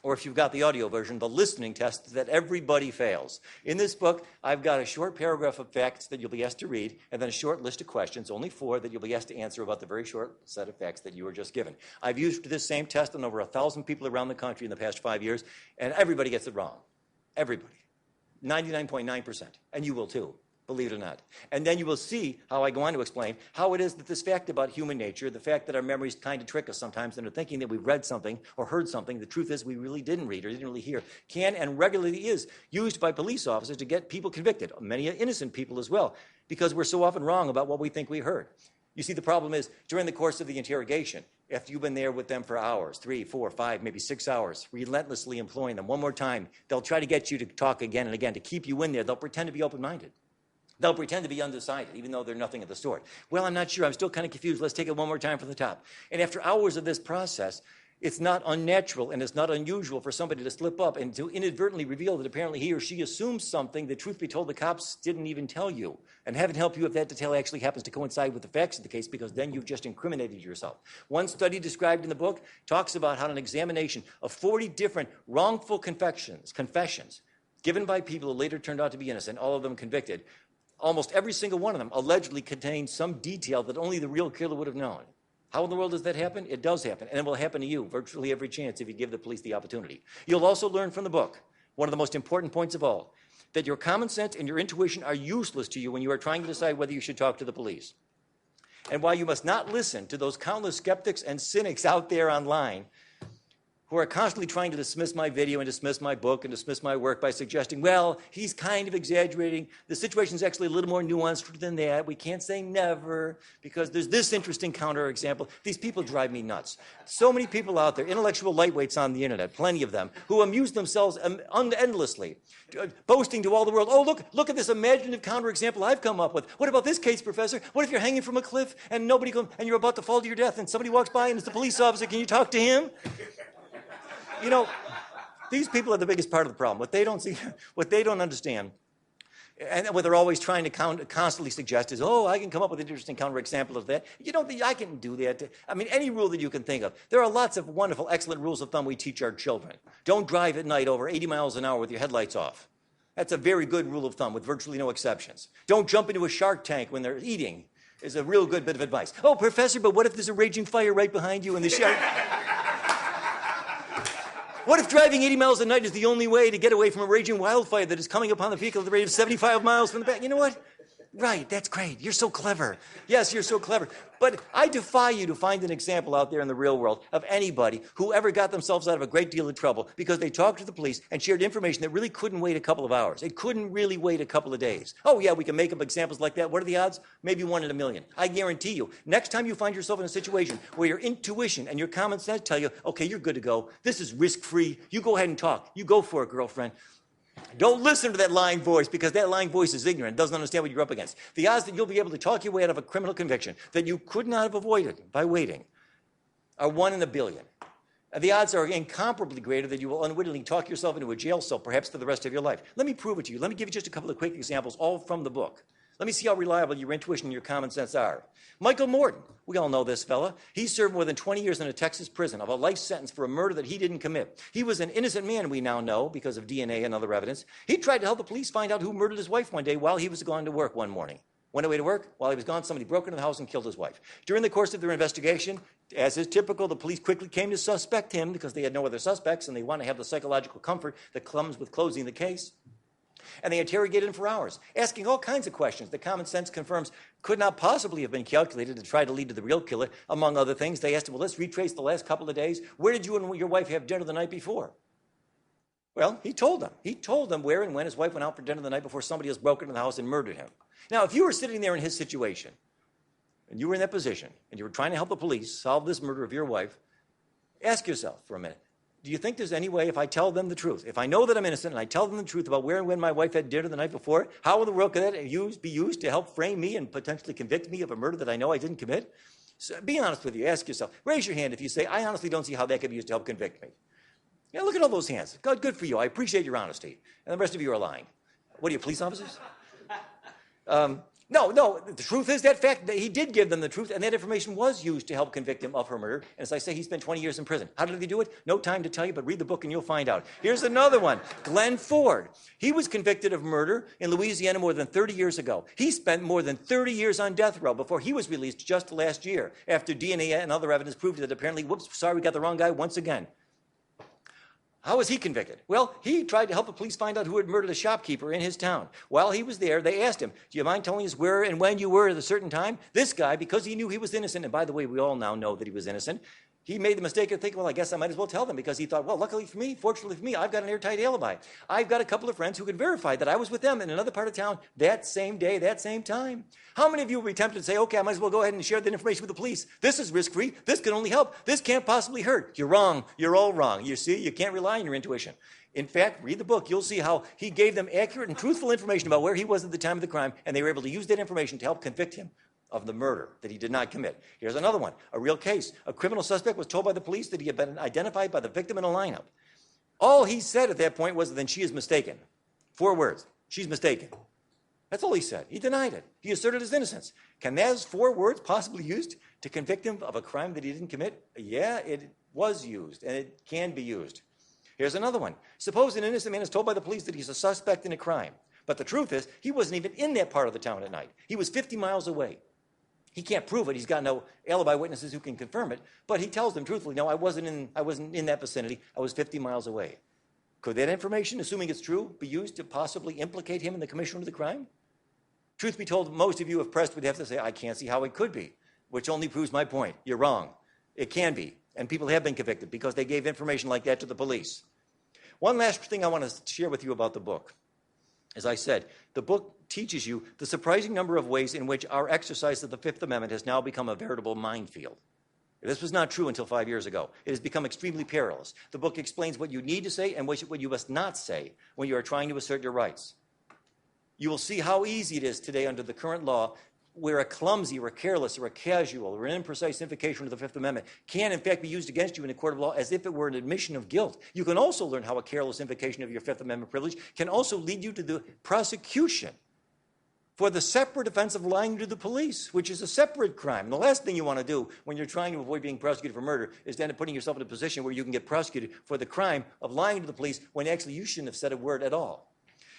or if you've got the audio version, the listening test that everybody fails. In this book, I've got a short paragraph of facts that you'll be asked to read, and then a short list of questions, only 4, that you'll be asked to answer about the very short set of facts that you were just given. I've used this same test on over 1,000 people around the country in the past 5 years, and everybody gets it wrong. Everybody. 99.9%. And you will too. believe it or not. And then you will see how I go on to explain how it is that this fact about human nature, the fact that our memories kind of trick us sometimes into thinking that we've read something or heard something, the truth is we really didn't read or didn't really hear, can and regularly is used by police officers to get people convicted, many innocent people as well, because we're so often wrong about what we think we heard. You see, the problem is, during the course of the interrogation, after you've been there with them for hours, 3, 4, 5, maybe 6 hours, relentlessly employing them one more time, they'll try to get you to talk again and again, to keep you in there. They'll pretend to be open-minded. They'll pretend to be undecided, even though they're nothing of the sort. Well, I'm not sure. I'm still kind of confused. Let's take it one more time from the top. And after hours of this process, it's not unnatural and it's not unusual for somebody to slip up and to inadvertently reveal that apparently he or she assumes something that, truth be told, the cops didn't even tell you. And heaven help you if that detail actually happens to coincide with the facts of the case, because then you've just incriminated yourself. One study described in the book talks about how an examination of 40 different wrongful confessions given by people who later turned out to be innocent, all of them convicted, almost every single one of them allegedly contained some detail that only the real killer would have known. How in the world does that happen? It does happen, and it will happen to you virtually every chance if you give the police the opportunity. You'll also learn from the book, one of the most important points of all, that your common sense and your intuition are useless to you when you are trying to decide whether you should talk to the police. And while you must not listen to those countless skeptics and cynics out there online who are constantly trying to dismiss my video and dismiss my book and dismiss my work by suggesting, well, he's kind of exaggerating. The situation's actually a little more nuanced than that. We can't say never because there's this interesting counterexample. These people drive me nuts. So many people out there, intellectual lightweights on the internet, plenty of them, who amuse themselves endlessly, boasting to all the world, oh, look at this imaginative counterexample I've come up with. What about this case, Professor? What if you're hanging from a cliff and and you're about to fall to your death and somebody walks by and it's the police officer? Can you talk to him? You know, these people are the biggest part of the problem. What they don't see, what they don't understand, and what they're always trying to constantly suggest is, oh, I can come up with an interesting counterexample of that. You don't think I can do that? I mean, any rule that you can think of. There are lots of wonderful, excellent rules of thumb we teach our children. Don't drive at night over 80 miles an hour with your headlights off. That's a very good rule of thumb with virtually no exceptions. Don't jump into a shark tank when they're eating is a real good bit of advice. Oh, Professor, but what if there's a raging fire right behind you and the shark... What if driving 80 miles a night is the only way to get away from a raging wildfire that is coming upon the vehicle at the rate of 75 miles from the back? You know what? Right, that's great. You're so clever. Yes, you're so clever. But I defy you to find an example out there in the real world of anybody who ever got themselves out of a great deal of trouble because they talked to the police and shared information that really couldn't wait a couple of hours. It couldn't really wait a couple of days. Oh, yeah, we can make up examples like that. What are the odds? Maybe 1 in a million. I guarantee you, next time you find yourself in a situation where your intuition and your common sense tell you, okay, you're good to go. This is risk-free. You go ahead and talk. You go for it, girlfriend. Don't listen to that lying voice, because that lying voice is ignorant, doesn't understand what you're up against. The odds that you'll be able to talk your way out of a criminal conviction that you could not have avoided by waiting are 1 in a billion. And the odds are incomparably greater that you will unwittingly talk yourself into a jail cell, perhaps for the rest of your life. Let me prove it to you. Let me give you just a couple of quick examples, all from the book. Let me see how reliable your intuition and your common sense are. Michael Morton, we all know this fella. He served more than 20 years in a Texas prison of a life sentence for a murder that he didn't commit. He was an innocent man, we now know, because of DNA and other evidence. He tried to help the police find out who murdered his wife one day while he was gone to work one morning. Went away to work. While he was gone, somebody broke into the house and killed his wife. During the course of their investigation, as is typical, the police quickly came to suspect him because they had no other suspects and they want to have the psychological comfort that comes with closing the case. And they interrogated him for hours, asking all kinds of questions that common sense confirms could not possibly have been calculated to try to lead to the real killer. Among other things, they asked him, well, let's retrace the last couple of days. Where did you and your wife have dinner the night before? Well, he told them. He told them where and when his wife went out for dinner the night before somebody else broke into the house and murdered him. Now, if you were sitting there in his situation, and you were in that position, and you were trying to help the police solve this murder of your wife, ask yourself for a minute, do you think there's any way if I tell them the truth, if I know that I'm innocent and I tell them the truth about where and when my wife had dinner the night before, how in the world could that be used to help frame me and potentially convict me of a murder that I know I didn't commit? So be honest with you. Ask yourself. Raise your hand if you say, I honestly don't see how that could be used to help convict me. Yeah, look at all those hands. Good for you. I appreciate your honesty. And the rest of you are lying. What are you, police officers? No, the truth is that fact that he did give them the truth, and that information was used to help convict him of her murder. And as I say, he spent 20 years in prison. How did he do it? No time to tell you, but read the book and you'll find out. Here's another one. Glenn Ford. He was convicted of murder in Louisiana more than 30 years ago. He spent more than 30 years on death row before he was released just last year, after DNA and other evidence proved that apparently, whoops, sorry, we got the wrong guy once again. How was he convicted? Well, he tried to help the police find out who had murdered a shopkeeper in his town. While he was there, they asked him, do you mind telling us where and when you were at a certain time? This guy, because he knew he was innocent, and by the way, we all now know that he was innocent, he made the mistake of thinking, well, I guess I might as well tell them, because he thought, well, luckily for me, fortunately for me, I've got an airtight alibi. I've got a couple of friends who can verify that I was with them in another part of town that same day, that same time. How many of you would be tempted to say, okay, I might as well go ahead and share that information with the police? This is risk-free. This can only help. This can't possibly hurt. You're wrong. You're all wrong. You see, you can't rely on your intuition. In fact, read the book. You'll see how he gave them accurate and truthful information about where he was at the time of the crime, and they were able to use that information to help convict him of the murder that he did not commit. Here's another one, a real case. A criminal suspect was told by the police that he had been identified by the victim in a lineup. All he said at that point was, then she is mistaken. 4 words, she's mistaken. That's all he said. He denied it. He asserted his innocence. Can those 4 words possibly used to convict him of a crime that he didn't commit? Yeah, it was used, and it can be used. Here's another one. Suppose an innocent man is told by the police that he's a suspect in a crime. But the truth is, he wasn't even in that part of the town at night. He was 50 miles away. He can't prove it. He's got no alibi witnesses who can confirm it. But he tells them truthfully, no, I wasn't in that vicinity. I was 50 miles away. Could that information, assuming it's true, be used to possibly implicate him in the commission of the crime? Truth be told, most of you, if pressed, would have to say, I can't see how it could be, which only proves my point. You're wrong. It can be. And people have been convicted because they gave information like that to the police. One last thing I want to share with you about the book. As I said, the book teaches you the surprising number of ways in which our exercise of the Fifth Amendment has now become a veritable minefield. This was not true until 5 years ago. It has become extremely perilous. The book explains what you need to say and what you must not say when you are trying to assert your rights. You will see how easy it is today under the current law where a clumsy or a careless or a casual or an imprecise invocation of the Fifth Amendment can in fact be used against you in a court of law as if it were an admission of guilt. You can also learn how a careless invocation of your Fifth Amendment privilege can also lead you to the prosecution for the separate offense of lying to the police, which is a separate crime. And the last thing you want to do when you're trying to avoid being prosecuted for murder is to end up putting yourself in a position where you can get prosecuted for the crime of lying to the police when actually you shouldn't have said a word at all.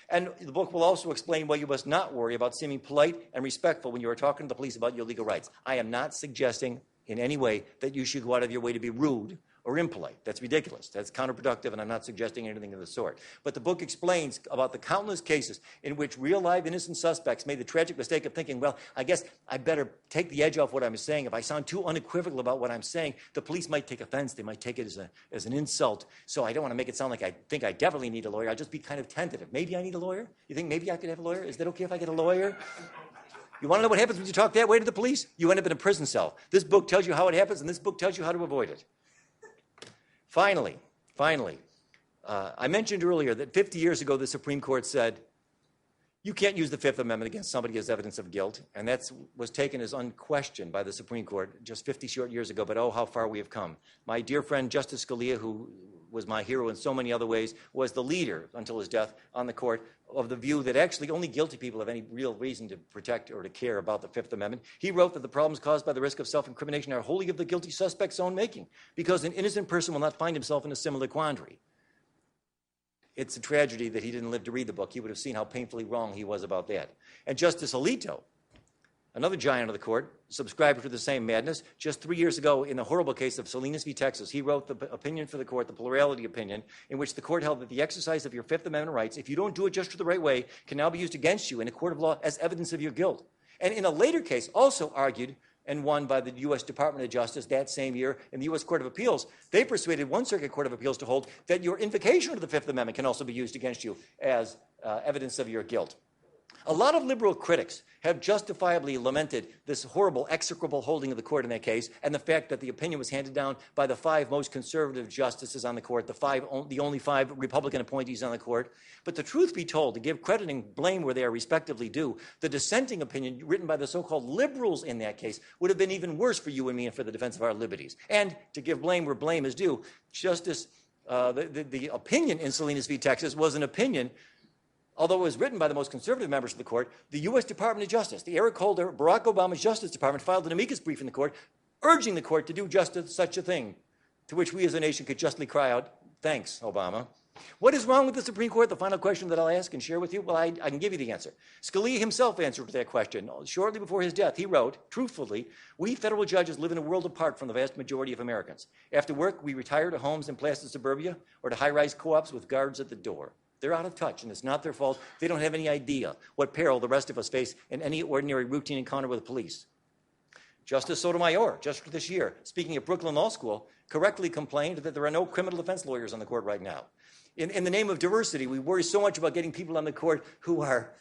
And the book will also explain why you must not worry about seeming polite and respectful when you are talking to the police about your legal rights. I am not suggesting in any way that you should go out of your way to be rude or impolite. That's ridiculous. That's counterproductive, and I'm not suggesting anything of the sort. But the book explains about the countless cases in which real, live, innocent suspects made the tragic mistake of thinking, well, I guess I better take the edge off what I'm saying. If I sound too unequivocal about what I'm saying, the police might take offense. They might take it as an insult. So I don't want to make it sound like I think I definitely need a lawyer. I'll just be kind of tentative. Maybe I need a lawyer? You think maybe I could have a lawyer? Is that okay if I get a lawyer? You want to know what happens when you talk that way to the police? You end up in a prison cell. This book tells you how it happens, and this book tells you how to avoid it. Finally, I mentioned earlier that 50 years ago the Supreme Court said, you can't use the Fifth Amendment against somebody as evidence of guilt, and that was taken as unquestioned by the Supreme Court just 50 short years ago, but oh, how far we have come. My dear friend Justice Scalia, who was my hero in so many other ways, was the leader, until his death, on the court of the view that actually only guilty people have any real reason to protect or to care about the Fifth Amendment. He wrote that the problems caused by the risk of self-incrimination are wholly of the guilty suspect's own making, because an innocent person will not find himself in a similar quandary. It's a tragedy that he didn't live to read the book. He would have seen how painfully wrong he was about that. And Justice Alito, another giant of the court, subscribed to the same madness. Just 3 years ago, in the horrible case of Salinas v. Texas, he wrote the opinion for the court, the plurality opinion, in which the court held that the exercise of your Fifth Amendment rights, if you don't do it just the right way, can now be used against you in a court of law as evidence of your guilt. And in a later case, also argued and won by the U.S. Department of Justice that same year in the U.S. Court of Appeals, they persuaded one circuit court of appeals to hold that your invocation of the Fifth Amendment can also be used against you as evidence of your guilt. A lot of liberal critics have justifiably lamented this horrible, execrable holding of the court in that case, and the fact that the opinion was handed down by the 5 most conservative justices on the court, the only 5 Republican appointees on the court. But the truth be told, to give credit and blame where they are respectively due, the dissenting opinion written by the so-called liberals in that case would have been even worse for you and me and for the defense of our liberties. And to give blame where blame is due, the opinion in Salinas v. Texas was an opinion. Although it was written by the most conservative members of the court, the U.S. Department of Justice, the Eric Holder, Barack Obama's Justice Department, filed an amicus brief in the court urging the court to do just such a thing, to which we as a nation could justly cry out, thanks, Obama. What is wrong with the Supreme Court? The final question that I'll ask and share with you, well, I can give you the answer. Scalia himself answered that question. Shortly before his death, he wrote, truthfully, we federal judges live in a world apart from the vast majority of Americans. After work, we retire to homes in placid suburbia or to high-rise co-ops with guards at the door. They're out of touch, and it's not their fault. They don't have any idea what peril the rest of us face in any ordinary routine encounter with the police. Justice Sotomayor, just this year, speaking at Brooklyn Law School, correctly complained that there are no criminal defense lawyers on the court right now. In the name of diversity, we worry so much about getting people on the court who are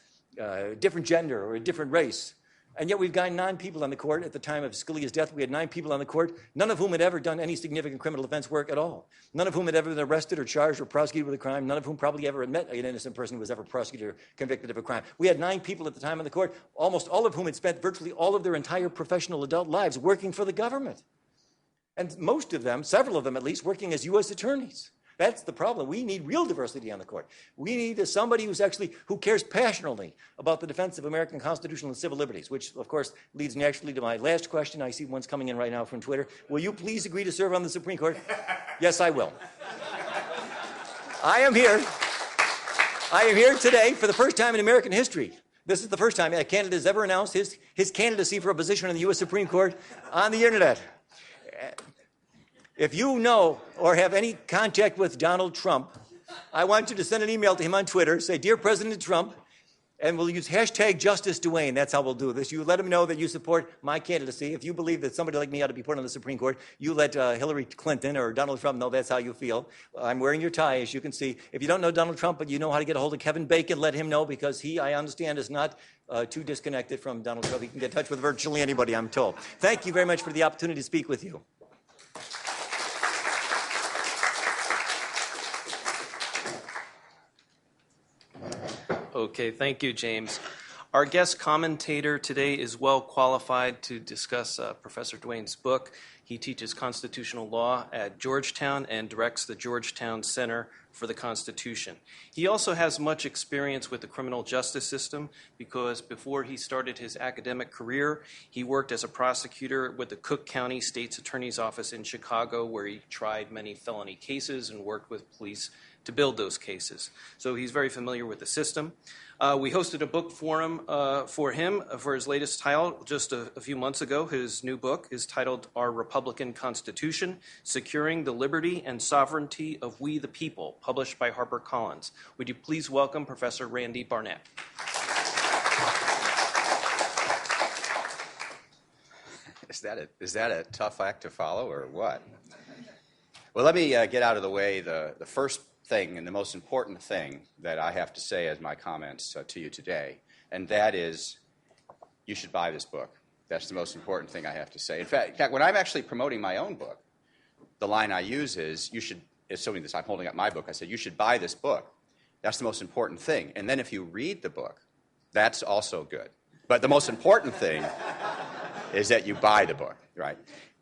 different gender or a different race. And yet we've got 9 people on the court. At the time of Scalia's death, we had 9 people on the court, none of whom had ever done any significant criminal defense work at all. None of whom had ever been arrested or charged or prosecuted with a crime. None of whom probably ever had met an innocent person who was ever prosecuted or convicted of a crime. We had 9 people at the time on the court, almost all of whom had spent virtually all of their entire professional adult lives working for the government. And most of them, several of them at least, working as U.S. attorneys. That's the problem. We need real diversity on the court. We need somebody who cares passionately about the defense of American constitutional and civil liberties, which, of course, leads naturally to my last question. I see one's coming in right now from Twitter. Will you please agree to serve on the Supreme Court? Yes, I will. I am here today for the first time in American history. This is the first time a candidate has ever announced his candidacy for a position in the U.S. Supreme Court on the internet. If you know or have any contact with Donald Trump, I want you to send an email to him on Twitter, say, Dear President Trump, and we'll use hashtag Justice Duane. That's how we'll do this. You let him know that you support my candidacy. If you believe that somebody like me ought to be put on the Supreme Court, you let Hillary Clinton or Donald Trump know that's how you feel. I'm wearing your tie, as you can see. If you don't know Donald Trump, but you know how to get a hold of Kevin Bacon, let him know, because he, I understand, is not too disconnected from Donald Trump. He can get in touch with virtually anybody, I'm told. Thank you very much for the opportunity to speak with you. Okay, thank you, James. Our guest commentator today is well qualified to discuss Professor Duane's book. He teaches constitutional law at Georgetown and directs the Georgetown Center for the Constitution. He also has much experience with the criminal justice system because before he started his academic career, he worked as a prosecutor with the Cook County State's Attorney's Office in Chicago, where he tried many felony cases and worked with police to build those cases. So he's very familiar with the system. We hosted a book forum for him for his latest title just a few months ago. His new book is titled Our Republican Constitution, Securing the Liberty and Sovereignty of We the People, published by HarperCollins. Would you please welcome Professor Randy Barnett? Is that a tough act to follow or what? Well, let me get out of the way the first thing and the most important thing that I have to say as my comments to you today, and that is you should buy this book. That's the most important thing I have to say. In fact, when I'm actually promoting my own book, the line I use is, assuming this, I'm holding up my book, I said, you should buy this book. That's the most important thing. And then if you read the book, that's also good. But the most important thing is that you buy the book, right?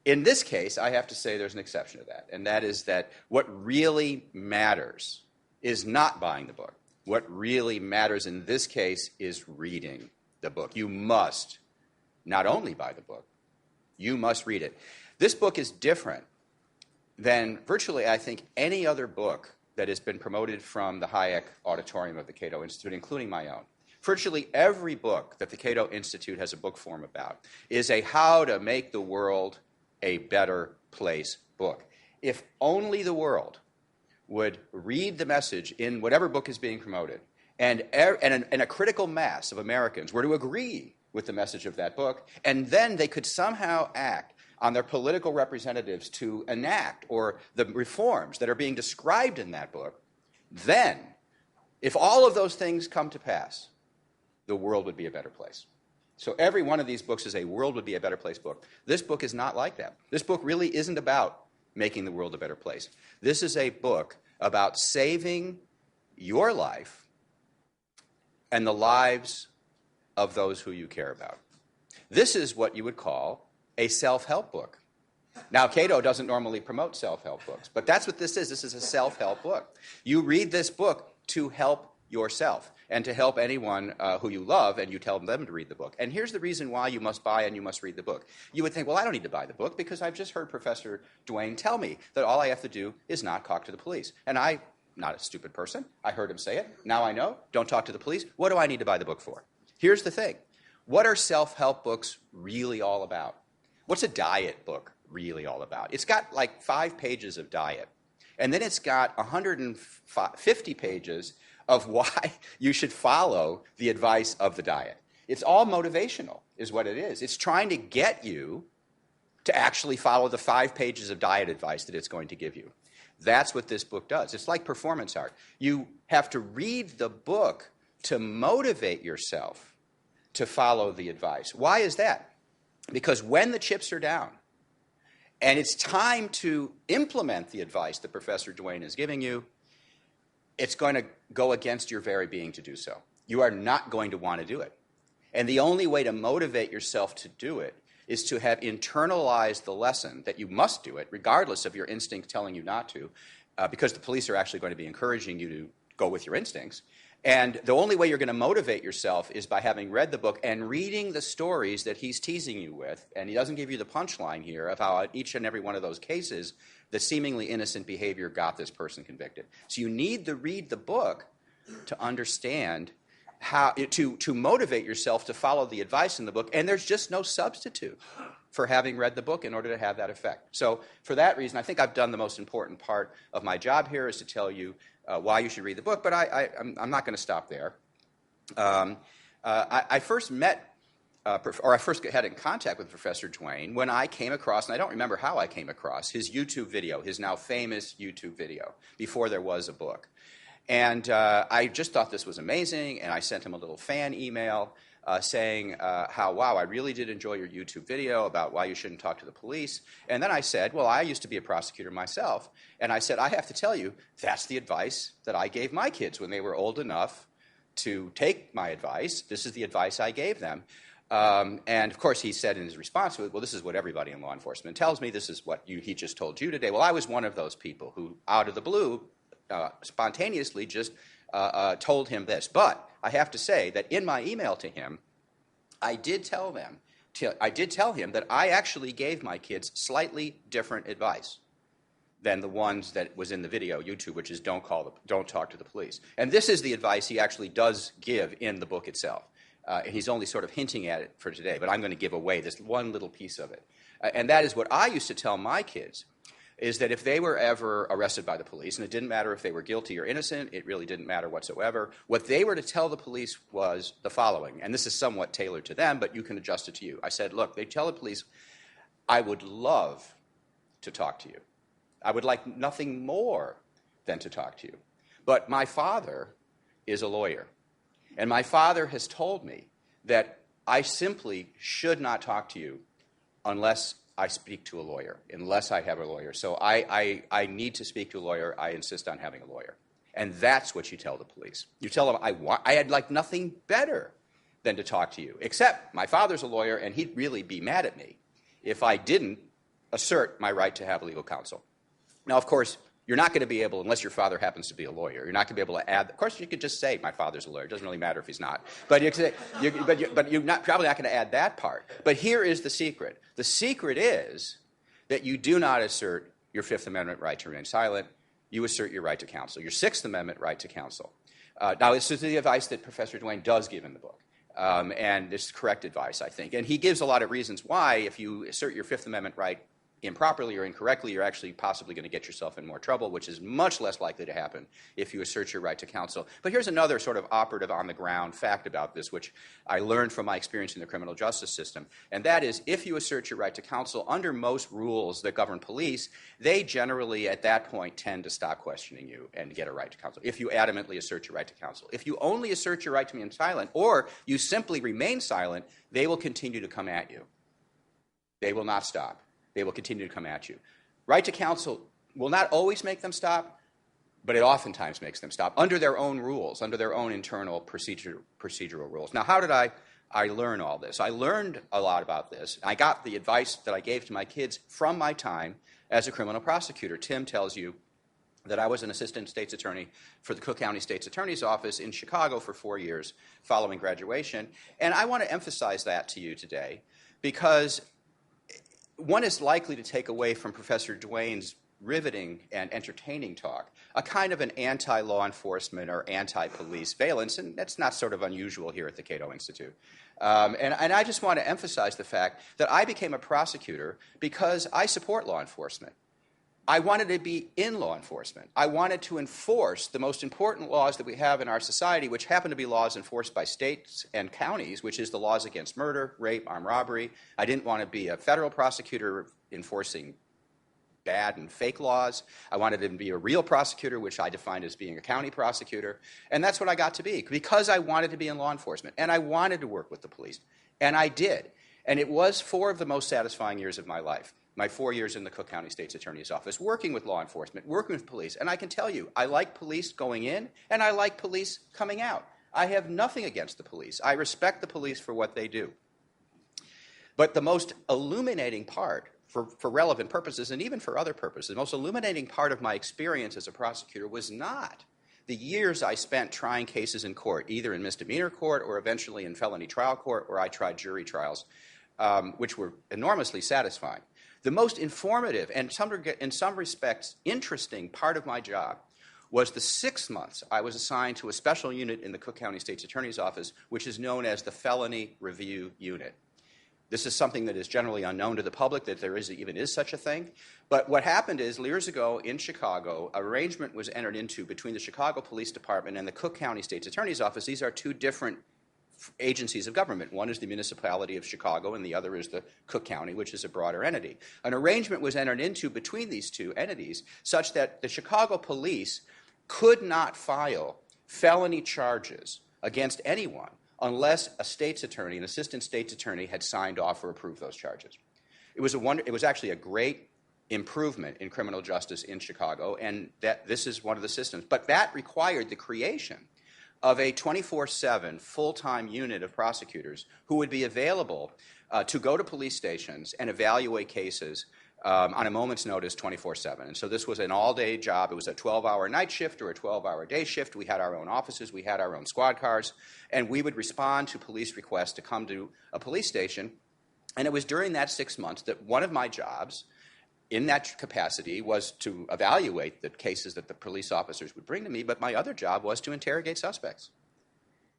In this case, I have to say there's an exception to that, and that is that what really matters is not buying the book. What really matters in this case is reading the book. You must not only buy the book, you must read it. This book is different than virtually, I think, any other book that has been promoted from the Hayek Auditorium of the Cato Institute, including my own. Virtually every book that the Cato Institute has a book forum about is a how to make the world a better place book. If only the world would read the message in whatever book is being promoted, and a critical mass of Americans were to agree with the message of that book, and then they could somehow act on their political representatives to enact or the reforms that are being described in that book, then, if all of those things come to pass, the world would be a better place. So every one of these books is a world would be a better place book. This book is not like that. This book really isn't about making the world a better place. This is a book about saving your life and the lives of those who you care about. This is what you would call a self-help book. Now, Cato doesn't normally promote self-help books, but that's what this is. This is a self-help book. You read this book to help yourself and to help anyone who you love, and you tell them to read the book. And here's the reason why you must buy and you must read the book. You would think, well, I don't need to buy the book because I've just heard Professor Duane tell me that all I have to do is not talk to the police. And I not a stupid person. I heard him say it. Now I know. Don't talk to the police. What do I need to buy the book for? Here's the thing. What are self-help books really all about? What's a diet book really all about? It's got like 5 pages of diet. And then it's got 150 pages of why you should follow the advice of the diet. It's all motivational, is what it is. It's trying to get you to actually follow the 5 pages of diet advice that it's going to give you. That's what this book does. It's like performance art. You have to read the book to motivate yourself to follow the advice. Why is that? Because when the chips are down and it's time to implement the advice that Professor Duane is giving you, it's going to go against your very being to do so. You are not going to want to do it. And the only way to motivate yourself to do it is to have internalized the lesson that you must do it, regardless of your instinct telling you not to, because the police are actually going to be encouraging you to go with your instincts. And the only way you're going to motivate yourself is by having read the book and reading the stories that he's teasing you with. And he doesn't give you the punchline here of how each and every one of those cases, the seemingly innocent behavior got this person convicted. So you need to read the book to understand how to motivate yourself to follow the advice in the book, and there's just no substitute for having read the book in order to have that effect. So for that reason, I think I've done the most important part of my job here is to tell you why you should read the book, but I'm not going to stop there. I first met, or I first had in contact with Professor Duane when I came across, and I don't remember how I came across, his YouTube video, his now famous YouTube video, before there was a book. And I just thought this was amazing, and I sent him a little fan email saying how, wow, I really did enjoy your YouTube video about why you shouldn't talk to the police. And then I said, well, I used to be a prosecutor myself. And I said, I have to tell you, that's the advice that I gave my kids when they were old enough to take my advice. This is the advice I gave them. And, of course, he said in his response to it, well, this is what everybody in law enforcement tells me. This is what he just told you today. Well, I was one of those people who, out of the blue, spontaneously just told him this. But I have to say that in my email to him, I did tell him that I actually gave my kids slightly different advice than the ones that was in the video YouTube, which is don't talk to the police. And this is the advice he actually does give in the book itself. And he's only sort of hinting at it for today, but I'm going to give away this one little piece of it. And that is what I used to tell my kids, is that if they were ever arrested by the police, and it didn't matter if they were guilty or innocent, it really didn't matter whatsoever, what they were to tell the police was the following, and this is somewhat tailored to them, but you can adjust it to you. I said, look, they tell the police, I would love to talk to you. I would like nothing more than to talk to you. But my father is a lawyer, and my father has told me that I simply should not talk to you unless I speak to a lawyer, unless I have a lawyer. So I need to speak to a lawyer. I insist on having a lawyer. And that's what you tell the police. You tell them, I had like nothing better than to talk to you, except my father's a lawyer, and he'd really be mad at me if I didn't assert my right to have legal counsel. Now, of course, you're not going to be able, unless your father happens to be a lawyer, you're not going to be able to add, of course, you could just say, my father's a lawyer. It doesn't really matter if he's not. But you're probably not going to add that part. But here is the secret. The secret is that you do not assert your Fifth Amendment right to remain silent. You assert your right to counsel, your Sixth Amendment right to counsel. Now, this is the advice that Professor Duane does give in the book. And this is correct advice, I think. And he gives a lot of reasons why, if you assert your Fifth Amendment right improperly or incorrectly, you're actually possibly going to get yourself in more trouble, which is much less likely to happen if you assert your right to counsel. But here's another sort of operative on-the-ground fact about this, which I learned from my experience in the criminal justice system, and that is if you assert your right to counsel, under most rules that govern police, they generally at that point tend to stop questioning you and get a right to counsel, if you adamantly assert your right to counsel. If you only assert your right to remain silent, or you simply remain silent, they will continue to come at you. They will not stop. They will continue to come at you. Right to counsel will not always make them stop, but it oftentimes makes them stop under their own rules, under their own internal procedural rules. Now, how did I learn all this? I learned a lot about this. I got the advice that I gave to my kids from my time as a criminal prosecutor. Tim tells you that I was an assistant state's attorney for the Cook County State's Attorney's Office in Chicago for 4 years following graduation. And I want to emphasize that to you today because one is likely to take away from Professor Duane's riveting and entertaining talk, a kind of an anti-law enforcement or anti-police valence, and that's not sort of unusual here at the Cato Institute. And I just want to emphasize the fact that I became a prosecutor because I support law enforcement. I wanted to be in law enforcement. I wanted to enforce the most important laws that we have in our society, which happen to be laws enforced by states and counties, which is the laws against murder, rape, armed robbery. I didn't want to be a federal prosecutor enforcing bad and fake laws. I wanted to be a real prosecutor, which I defined as being a county prosecutor. And that's what I got to be because I wanted to be in law enforcement. And I wanted to work with the police. And I did. And it was 4 of the most satisfying years of my life. My 4 years in the Cook County State's Attorney's Office, working with law enforcement, working with police. And I can tell you, I like police going in, and I like police coming out. I have nothing against the police. I respect the police for what they do. But the most illuminating part, for relevant purposes and even for other purposes, the most illuminating part of my experience as a prosecutor was not the years I spent trying cases in court, either in misdemeanor court or eventually in felony trial court, where I tried jury trials, which were enormously satisfying. The most informative and in some respects interesting part of my job was the 6 months I was assigned to a special unit in the Cook County State's Attorney's Office, which is known as the Felony Review Unit. This is something that is generally unknown to the public, that there even is such a thing. But what happened is, years ago in Chicago, an arrangement was entered into between the Chicago Police Department and the Cook County State's Attorney's Office. These are 2 different agencies of government. One is the municipality of Chicago, and the other is the Cook County, which is a broader entity. An arrangement was entered into between these 2 entities such that the Chicago police could not file felony charges against anyone unless a state's attorney, an assistant state's attorney, had signed off or approved those charges. It was actually a great improvement in criminal justice in Chicago, and this is one of the systems. But that required the creation of a 24/7 full-time unit of prosecutors who would be available to go to police stations and evaluate cases on a moment's notice 24/7. And so this was an all-day job. It was a 12-hour night shift or a 12-hour day shift. We had our own offices. We had our own squad cars. And we would respond to police requests to come to a police station. And it was during that 6 months that one of my jobs in that capacity was to evaluate the cases that the police officers would bring to me, but my other job was to interrogate suspects,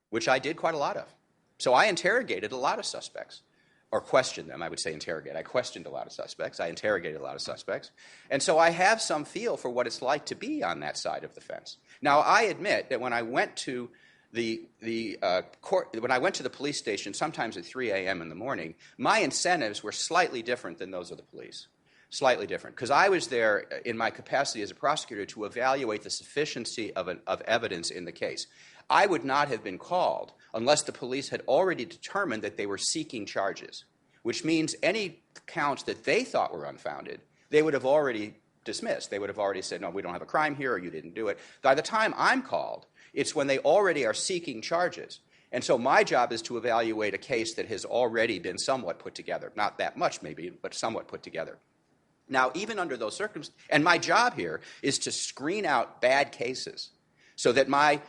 which I did quite a lot of. So I interrogated a lot of suspects, or questioned them. I would say interrogate. I questioned a lot of suspects. I interrogated a lot of suspects. And so I have some feel for what it's like to be on that side of the fence. Now, I admit that when I went to when I went to the police station, sometimes at 3 a.m. in the morning, my incentives were slightly different than those of the police. Slightly different, because I was there in my capacity as a prosecutor to evaluate the sufficiency of evidence in the case. I would not have been called unless the police had already determined that they were seeking charges, which means any counts that they thought were unfounded, they would have already dismissed. They would have already said, no, we don't have a crime here, or you didn't do it. By the time I'm called, it's when they already are seeking charges. And so my job is to evaluate a case that has already been somewhat put together. Not that much, maybe, but somewhat put together. Now, even under those circumstances, and my job here is to screen out bad cases so that my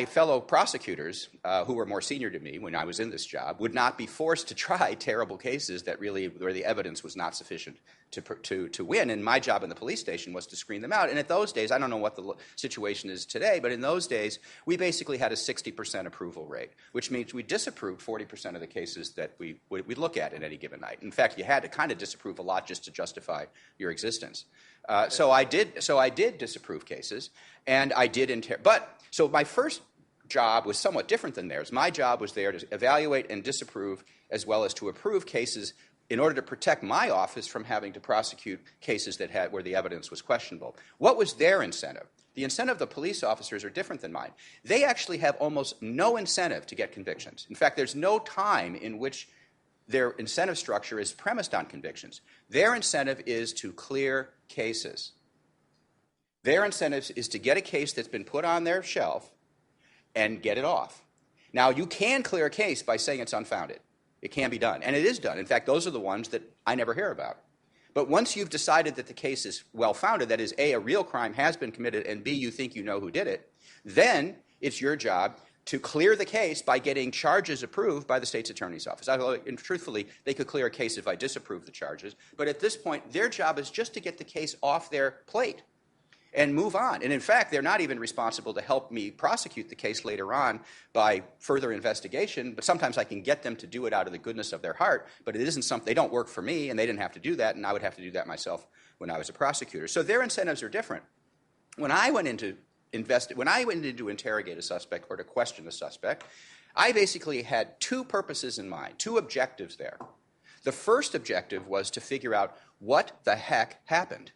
fellow prosecutors, who were more senior to me when I was in this job, would not be forced to try terrible cases that really, where the evidence was not sufficient to win. And my job in the police station was to screen them out. And at those days, I don't know what the situation is today, but in those days, we basically had a 60% approval rate, which means we disapproved 40% of the cases that we look at any given night. In fact, you had to kind of disapprove a lot just to justify your existence. So I did disapprove cases, and I did so my first job was somewhat different than theirs. My job was there to evaluate and disapprove, as well as to approve cases in order to protect my office from having to prosecute cases where the evidence was questionable. What was their incentive? The incentive of the police officers are different than mine. They actually have almost no incentive to get convictions. In fact, there's no time in which their incentive structure is premised on convictions. Their incentive is to clear cases. Their incentive is to get a case that's been put on their shelf and get it off. Now, you can clear a case by saying it's unfounded. It can be done, and it is done. In fact, those are the ones that I never hear about. But once you've decided that the case is well-founded, that is, A, a real crime has been committed, and B, you think you know who did it, then it's your job to clear the case by getting charges approved by the state's attorney's office. And truthfully, they could clear a case if I disapprove the charges. But at this point, their job is just to get the case off their plate and move on. And in fact, they're not even responsible to help me prosecute the case later on by further investigation. But sometimes I can get them to do it out of the goodness of their heart. But it isn't something, they don't work for me, and they didn't have to do that, and I would have to do that myself when I was a prosecutor. So their incentives are different. When I went in to interrogate a suspect or to question a suspect, I basically had two purposes in mind, two objectives there. The first objective was to figure out what the heck happened.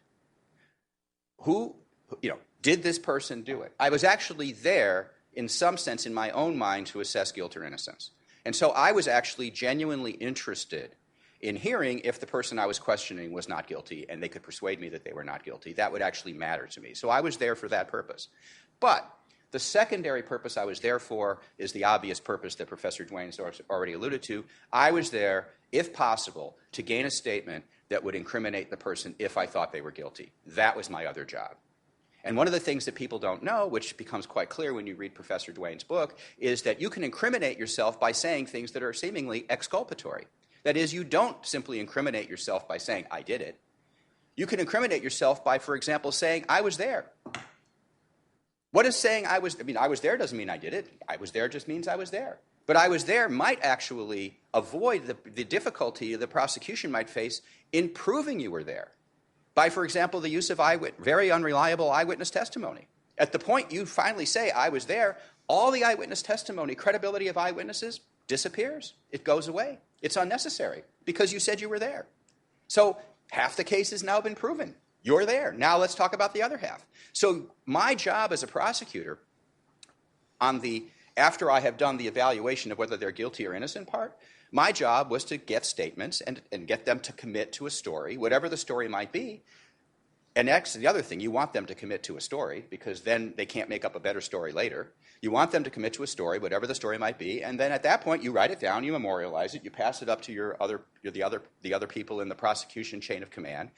Did this person do it? I was actually there, in some sense, in my own mind, to assess guilt or innocence. And so I was actually genuinely interested in hearing if the person I was questioning was not guilty and they could persuade me that they were not guilty. That would actually matter to me. So I was there for that purpose. But the secondary purpose I was there for is the obvious purpose that Professor Duane has already alluded to. I was there, if possible, to gain a statement that would incriminate the person if I thought they were guilty. That was my other job. And one of the things that people don't know, which becomes quite clear when you read Professor Duane's book, is that you can incriminate yourself by saying things that are seemingly exculpatory. That is, you don't simply incriminate yourself by saying, I did it. You can incriminate yourself by, for example, saying, I was there. What is saying I was there doesn't mean I did it. I was there just means I was there. But I was there might actually avoid the difficulty the prosecution might face in proving you were there by, for example, the use of very unreliable eyewitness testimony. At the point you finally say, I was there, all the eyewitness testimony, credibility of eyewitnesses, disappears. It goes away. It's unnecessary because you said you were there. So half the case has now been proven. You're there. Now let's talk about the other half. So my job as a prosecutor after I have done the evaluation of whether they're guilty or innocent part, my job was to get statements and get them to commit to a story, whatever the story might be. And that's the other thing. You want them to commit to a story because then they can't make up a better story later. You want them to commit to a story, whatever the story might be, and then at that point you write it down, you memorialize it, you pass it up to the other people in the prosecution chain of command,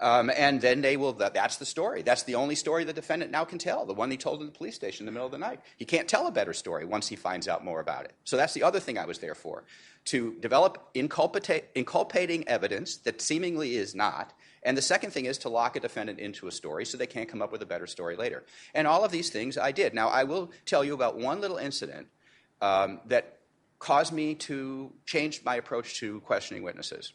and then they will. That's the story. That's the only story the defendant now can tell. The one he told in the police station in the middle of the night. He can't tell a better story once he finds out more about it. So that's the other thing I was there for, to develop inculpating evidence that seemingly is not. And the second thing is to lock a defendant into a story so they can't come up with a better story later. And all of these things I did. Now, I will tell you about one little incident that caused me to change my approach to questioning witnesses.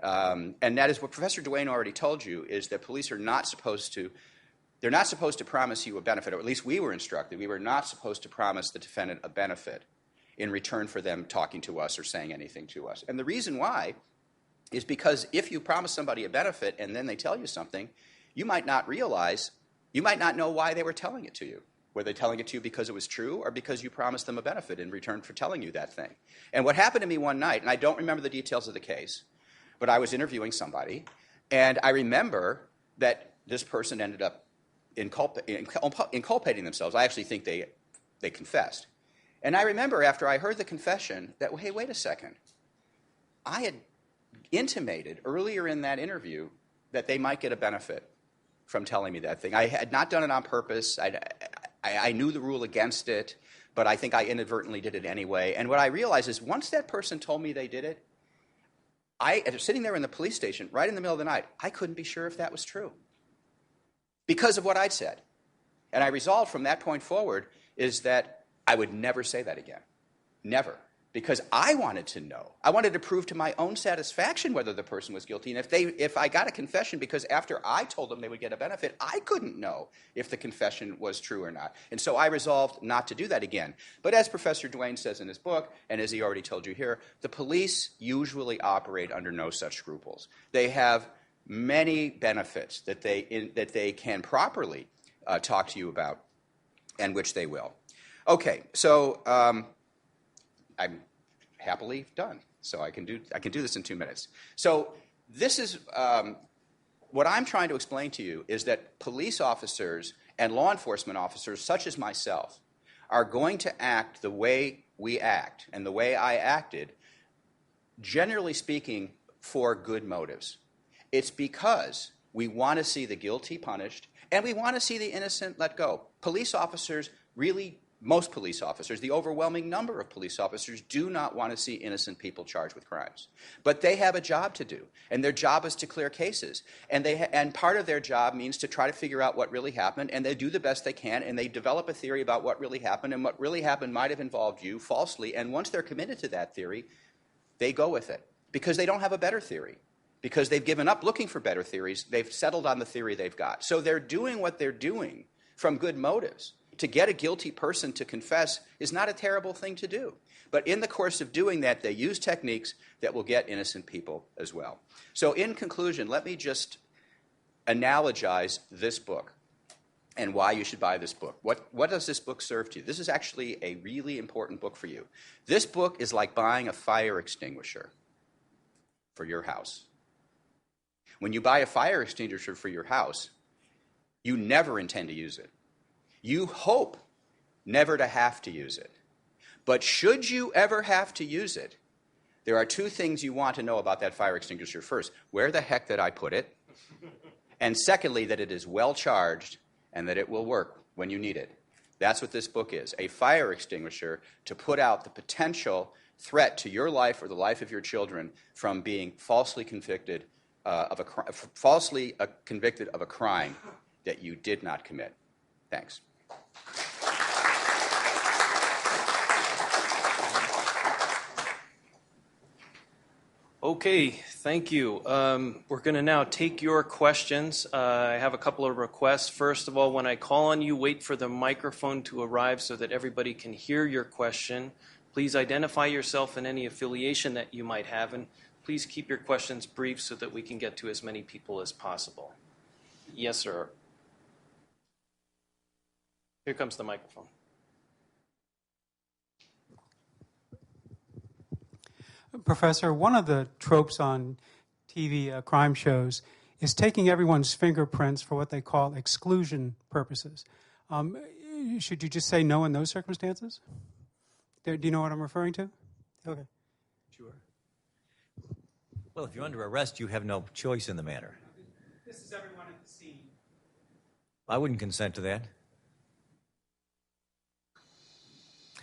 And that is what Professor Duane already told you, is that police are not supposed to promise you a benefit, or at least we were instructed. We were not supposed to promise the defendant a benefit in return for them talking to us or saying anything to us. And the reason why is because if you promise somebody a benefit and then they tell you something, you might not know why they were telling it to you. Were they telling it to you because it was true or because you promised them a benefit in return for telling you that thing? And what happened to me one night, and I don't remember the details of the case, but I was interviewing somebody, and I remember that this person ended up inculpating themselves. I actually think they confessed. And I remember after I heard the confession that, hey, wait a second. I had intimated earlier in that interview that they might get a benefit from telling me that thing. I had not done it on purpose. I knew the rule against it, but I think I inadvertently did it anyway. And what I realized is once that person told me they did it, sitting there in the police station right in the middle of the night, I couldn't be sure if that was true because of what I'd said. And I resolved from that point forward is that I would never say that again. Never. Because I wanted to know. I wanted to prove to my own satisfaction whether the person was guilty. And if I got a confession because after I told them they would get a benefit, I couldn't know if the confession was true or not. And so I resolved not to do that again. But as Professor Duane says in his book, and as he already told you here, the police usually operate under no such scruples. They have many benefits that they can properly talk to you about, and which they will. Okay, so I'm happily done. So I can do this in 2 minutes. So this is what I'm trying to explain to you is that police officers and law enforcement officers, such as myself, are going to act the way we act and the way I acted, generally speaking, for good motives. It's because we want to see the guilty punished and we want to see the innocent let go. Police officers really most police officers, the overwhelming number of police officers, do not want to see innocent people charged with crimes. But they have a job to do, and their job is to clear cases. And part of their job means to try to figure out what really happened, and they do the best they can, and they develop a theory about what really happened, and what really happened might have involved you falsely. And once they're committed to that theory, they go with it, because they don't have a better theory. Because they've given up looking for better theories, they've settled on the theory they've got. So they're doing what they're doing from good motives. To get a guilty person to confess is not a terrible thing to do. But in the course of doing that, they use techniques that will get innocent people as well. So in conclusion, let me just analogize this book and why you should buy this book. What does this book serve to you? This is actually a really important book for you. This book is like buying a fire extinguisher for your house. When you buy a fire extinguisher for your house, you never intend to use it. You hope never to have to use it. But should you ever have to use it, there are two things you want to know about that fire extinguisher. First, where the heck did I put it? And secondly, that it is well charged and that it will work when you need it. That's what this book is, a fire extinguisher to put out the potential threat to your life or the life of your children from being falsely convicted of a crime that you did not commit. Thanks. Okay, thank you. We're going to now take your questions. I have a couple of requests. First of all, when I call on you, wait for the microphone to arrive so that everybody can hear your question. Please identify yourself and any affiliation that you might have, and please keep your questions brief so that we can get to as many people as possible. Yes, sir. Here comes the microphone. Professor, one of the tropes on TV crime shows is taking everyone's fingerprints for what they call exclusion purposes. Should you just say no in those circumstances? Do you know what I'm referring to? Okay. Sure. Well, if you're under arrest, you have no choice in the matter. This is everyone at the scene. I wouldn't consent to that.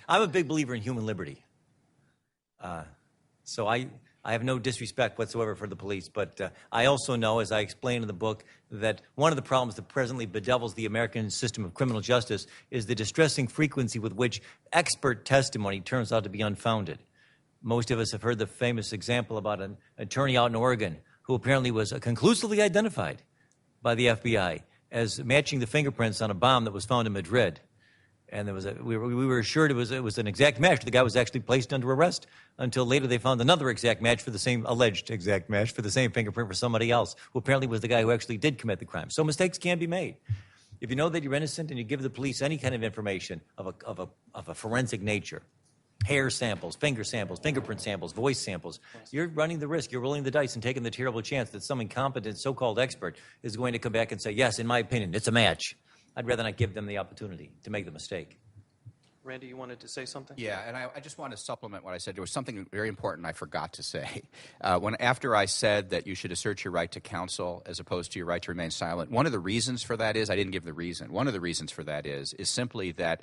I'm a big believer in human liberty. So I have no disrespect whatsoever for the police, but I also know, as I explain in the book, that one of the problems that presently bedevils the American system of criminal justice is the distressing frequency with which expert testimony turns out to be unfounded. Most of us have heard the famous example about an attorney out in Oregon who apparently was conclusively identified by the FBI as matching the fingerprints on a bomb that was found in Madrid. And there was we were assured it was an exact match. The guy was actually placed under arrest until later they found another exact match for the same alleged exact match for the same fingerprint for somebody else, who apparently was the guy who actually did commit the crime. So mistakes can be made. If you know that you're innocent and you give the police any kind of information of a forensic nature, hair samples, finger samples, fingerprint samples, voice samples, you're running the risk. You're rolling the dice and taking the terrible chance that some incompetent so-called expert is going to come back and say, yes, in my opinion, it's a match. I'd rather not give them the opportunity to make the mistake. Randy, you wanted to say something? Yeah, and I just want to supplement what I said. There was something very important I forgot to say. After I said that you should assert your right to counsel as opposed to your right to remain silent, one of the reasons for that is, I didn't give the reason, one of the reasons for that is simply that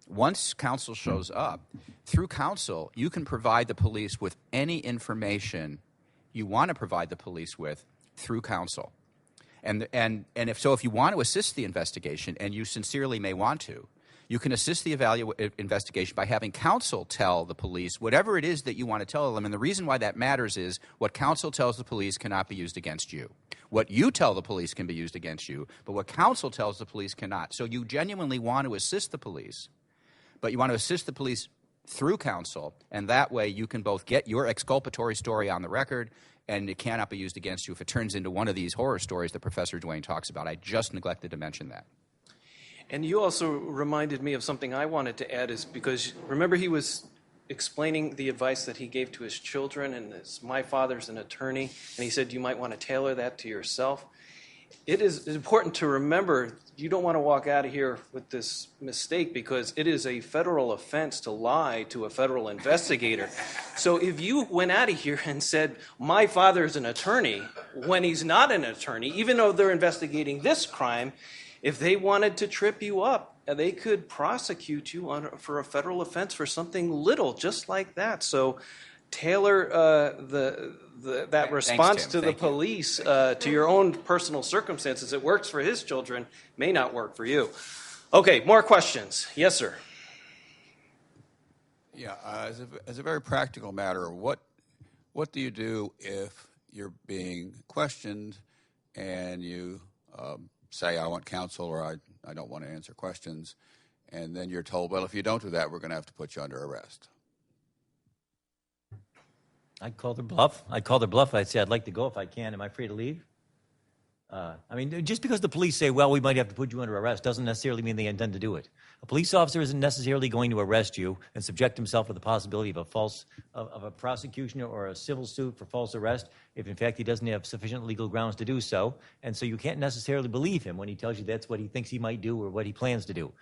once counsel shows up, through counsel, you can provide the police with any information you want to provide the police with through counsel. And if you want to assist the investigation, and you sincerely may want to, you can assist the investigation by having counsel tell the police whatever it is that you want to tell them. And the reason why that matters is what counsel tells the police cannot be used against you. What you tell the police can be used against you, but what counsel tells the police cannot. So you genuinely want to assist the police, but you want to assist the police through counsel, and that way you can both get your exculpatory story on the record, and it cannot be used against you if it turns into one of these horror stories that Professor Duane talks about. I just neglected to mention that. And you also reminded me of something I wanted to add, is because remember he was explaining the advice that he gave to his children, and my father's an attorney, and he said you might want to tailor that to yourself. It is important to remember you don't want to walk out of here with this mistake, because it is a federal offense to lie to a federal investigator. So if you went out of here and said, my father's an attorney, when he's not an attorney, even though they're investigating this crime, If they wanted to trip you up, they could prosecute you for a federal offense for something little, just like that. So tailor that response Tim. to the Thank you. police to your own personal circumstances. It works for his children, may not work for you. Okay, more questions. Yes, sir. Yeah, as a very practical matter, what do you do if you're being questioned and you say, I want counsel, or I don't want to answer questions, and then you're told, well, if you don't do that, we're going to have to put you under arrest? I'd call their bluff. I'd say, I'd like to go if I can. Am I free to leave? I mean, just because the police say, well, we might have to put you under arrest doesn't necessarily mean they intend to do it. A police officer isn't necessarily going to arrest you and subject himself to the possibility of a prosecution or a civil suit for false arrest if, in fact, he doesn't have sufficient legal grounds to do so. And so you can't necessarily believe him when he tells you that's what he thinks he might do or what he plans to do.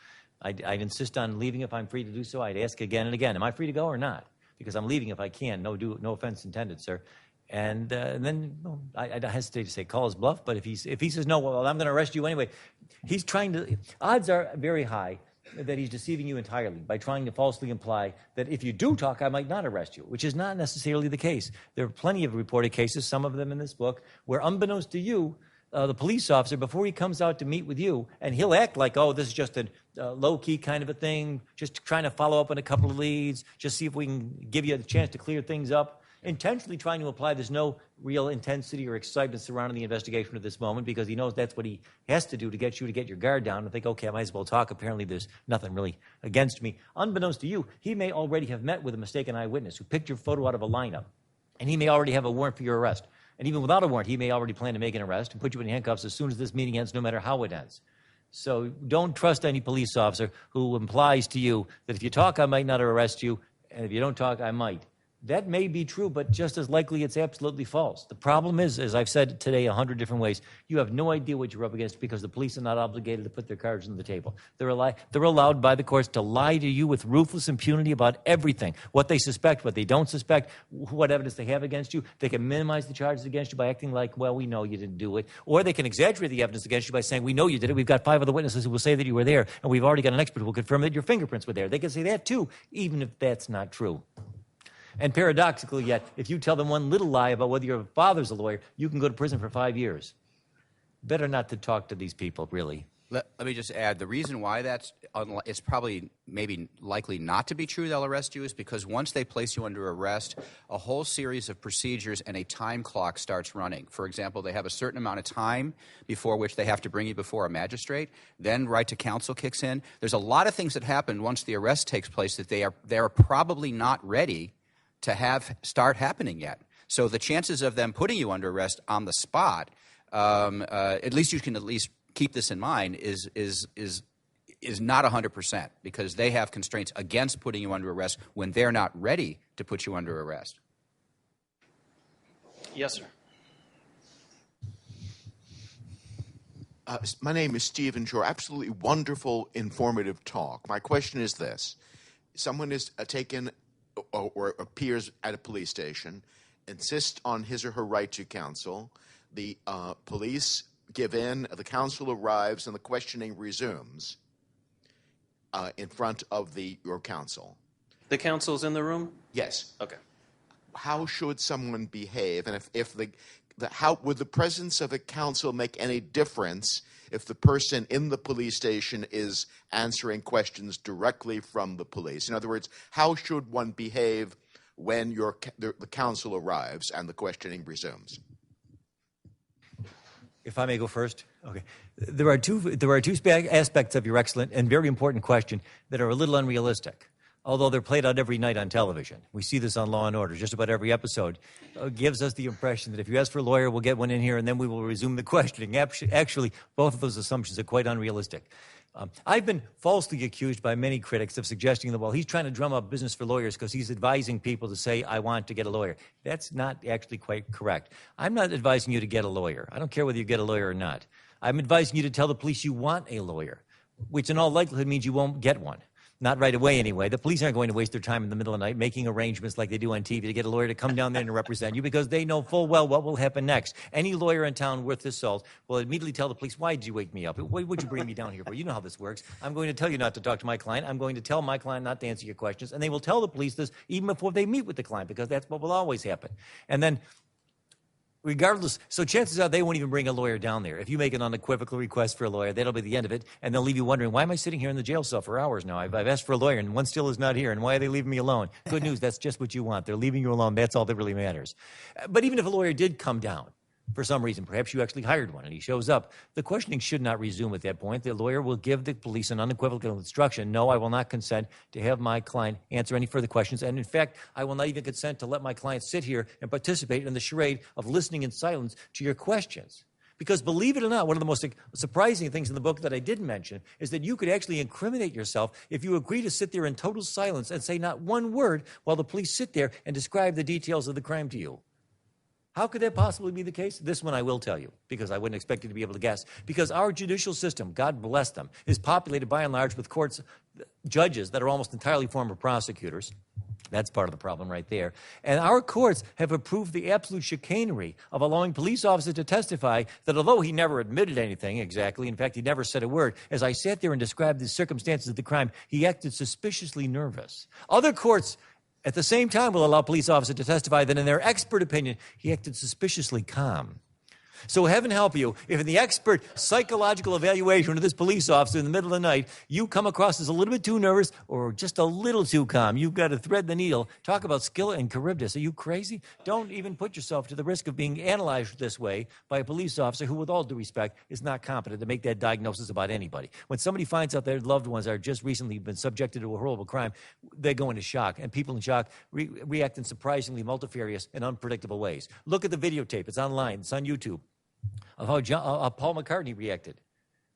I'd insist on leaving if I'm free to do so. I'd ask again and again, am I free to go or not? Because I'm leaving if I can. No offense intended, sir. And then I hesitate to say call his bluff, but if he says no, well, I'm going to arrest you anyway. He's trying to. Odds are very high that he's deceiving you entirely by trying to falsely imply that if you do talk, I might not arrest you, which is not necessarily the case. There are plenty of reported cases, some of them in this book, where unbeknownst to you, the police officer, before he comes out to meet with you, and he'll act like, oh, this is just a low-key kind of a thing, just trying to follow up on a couple of leads, just see if we can give you a chance to clear things up, intentionally trying to imply there's no real intensity or excitement surrounding the investigation at this moment because he knows that's what he has to do to get you to get your guard down and think, okay, I might as well talk. Apparently there's nothing really against me. Unbeknownst to you, he may already have met with a mistaken eyewitness who picked your photo out of a lineup, and he may already have a warrant for your arrest. And even without a warrant, he may already plan to make an arrest and put you in handcuffs as soon as this meeting ends, no matter how it ends. So don't trust any police officer who implies to you that if you talk, I might not arrest you, and if you don't talk, I might. That may be true, but just as likely it's absolutely false. The problem is, as I've said today 100 different ways, you have no idea what you're up against because the police are not obligated to put their cards on the table. They're allowed by the courts to lie to you with ruthless impunity about everything, what they suspect, what they don't suspect, what evidence they have against you. They can minimize the charges against you by acting like, well, we know you didn't do it. Or they can exaggerate the evidence against you by saying, we know you did it. We've got 5 other witnesses who will say that you were there, and we've already got an expert who will confirm that your fingerprints were there. They can say that too, even if that's not true. And paradoxically yet, if you tell them one little lie about whether your father's a lawyer, you can go to prison for 5 years. Better not to talk to these people, really. Let me just add, the reason why it's probably maybe likely not to be true they'll arrest you is because once they place you under arrest, a whole series of procedures and a time clock starts running. For example, they have a certain amount of time before which they have to bring you before a magistrate. Then right to counsel kicks in. There's a lot of things that happen once the arrest takes place that they are probably not ready to start happening yet. So the chances of them putting you under arrest on the spot, at least you can keep this in mind, is not 100% because they have constraints against putting you under arrest when they're not ready to put you under arrest. Yes, sir. My name is Stephen Shore. Absolutely wonderful, informative talk. My question is this. Someone is taken or appears at a police station, insists on his or her right to counsel. The police give in, the counsel arrives, and the questioning resumes in front of your counsel. The counsel's in the room? Yes. Okay. How should someone behave? And how would the presence of a counsel make any difference if the person in the police station is answering questions directly from the police? In other words, how should one behave when the counsel arrives and the questioning resumes? If I may go first, okay. There are two aspects of your excellent and very important question that are a little unrealistic, although they're played out every night on television. We see this on Law and Order. Just about every episode gives us the impression that if you ask for a lawyer, we'll get one in here, and then we will resume the questioning. Actually, both of those assumptions are quite unrealistic. I've been falsely accused by many critics of suggesting that, well, he's trying to drum up business for lawyers because he's advising people to say, I want to get a lawyer. That's not actually quite correct. I'm not advising you to get a lawyer. I don't care whether you get a lawyer or not. I'm advising you to tell the police you want a lawyer, which in all likelihood means you won't get one. Not right away, anyway. The police aren't going to waste their time in the middle of the night making arrangements like they do on TV to get a lawyer to come down there and represent you because they know full well what will happen next. Any lawyer in town worth his salt will immediately tell the police, why did you wake me up? What would you bring me down here for? You know how this works. I'm going to tell you not to talk to my client. I'm going to tell my client not to answer your questions. And they will tell the police this even before they meet with the client because that's what will always happen. And then regardless, so chances are they won't even bring a lawyer down there. If you make an unequivocal request for a lawyer, that'll be the end of it, and they'll leave you wondering, why am I sitting here in the jail cell for hours now? I've asked for a lawyer, and one still is not here, and why are they leaving me alone? Good news, that's just what you want. They're leaving you alone. That's all that really matters. But even if a lawyer did come down, for some reason, perhaps you actually hired one and he shows up, the questioning should not resume at that point. The lawyer will give the police an unequivocal instruction. No, I will not consent to have my client answer any further questions. And in fact, I will not even consent to let my client sit here and participate in the charade of listening in silence to your questions. Because believe it or not, one of the most surprising things in the book that I didn't mention is that you could actually incriminate yourself if you agree to sit there in total silence and say not one word while the police sit there and describe the details of the crime to you. How could that possibly be the case? This one I will tell you, because I wouldn't expect you to be able to guess. Because our judicial system, God bless them, is populated by and large with courts, judges that are almost entirely former prosecutors. That's part of the problem right there. And our courts have approved the absolute chicanery of allowing police officers to testify that although he never admitted anything exactly, in fact, he never said a word, as I sat there and described the circumstances of the crime, he acted suspiciously nervous. Other courts at the same time will allow police officers to testify that in their expert opinion, he acted suspiciously calm. So heaven help you, if in the expert psychological evaluation of this police officer in the middle of the night, you come across as a little bit too nervous or just a little too calm, you've got to thread the needle. Talk about skill and charybdis. Are you crazy? Don't even put yourself to the risk of being analyzed this way by a police officer who, with all due respect, is not competent to make that diagnosis about anybody. When somebody finds out their loved ones are just recently been subjected to a horrible crime, they go into shock, and people in shock react in surprisingly multifarious and unpredictable ways. Look at the videotape. It's online. It's on YouTube. Of how Paul McCartney reacted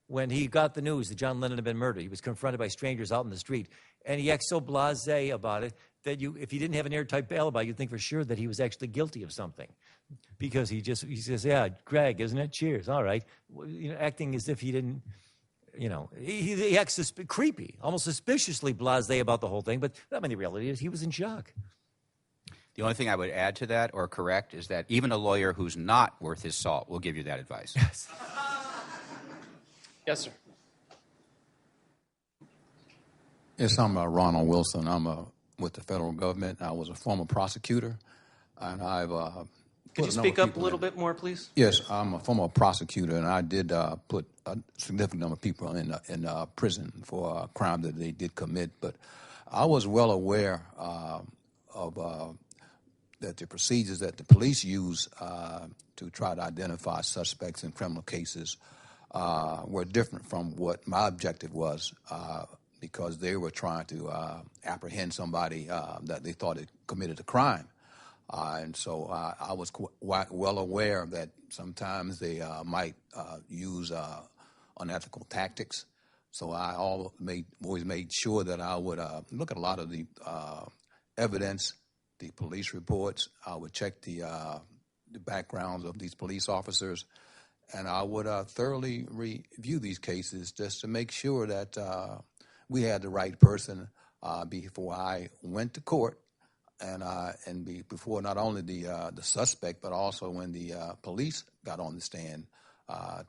when he got the news that John Lennon had been murdered. He was confronted by strangers out in the street, and he acts so blasé about it that if he didn't have an airtight alibi, you'd think for sure that he was actually guilty of something, because he says, "Yeah, Greg, isn't it? Cheers, all right," acting as if he didn't. He acts creepy, almost suspiciously blasé about the whole thing. But I mean, the reality is he was in shock. The only thing I would add to that or correct is that even a lawyer who's not worth his salt will give you that advice. Yes. Yes, sir. Yes, I'm Ronald Wilson. I'm with the federal government. I was a former prosecutor, and I've Could you speak up a little bit more, please? Yes, I'm a former prosecutor, and I did put a significant number of people in prison for a crime that they did commit. But I was well aware of that the procedures that the police use to try to identify suspects in criminal cases were different from what my objective was, because they were trying to apprehend somebody that they thought had committed a crime. And so I was well aware that sometimes they might use unethical tactics. So I always made sure that I would look at a lot of the evidence, the police reports. I would check the backgrounds of these police officers, and I would thoroughly review these cases just to make sure that we had the right person before I went to court, and before not only the suspect, but also when the police got on the stand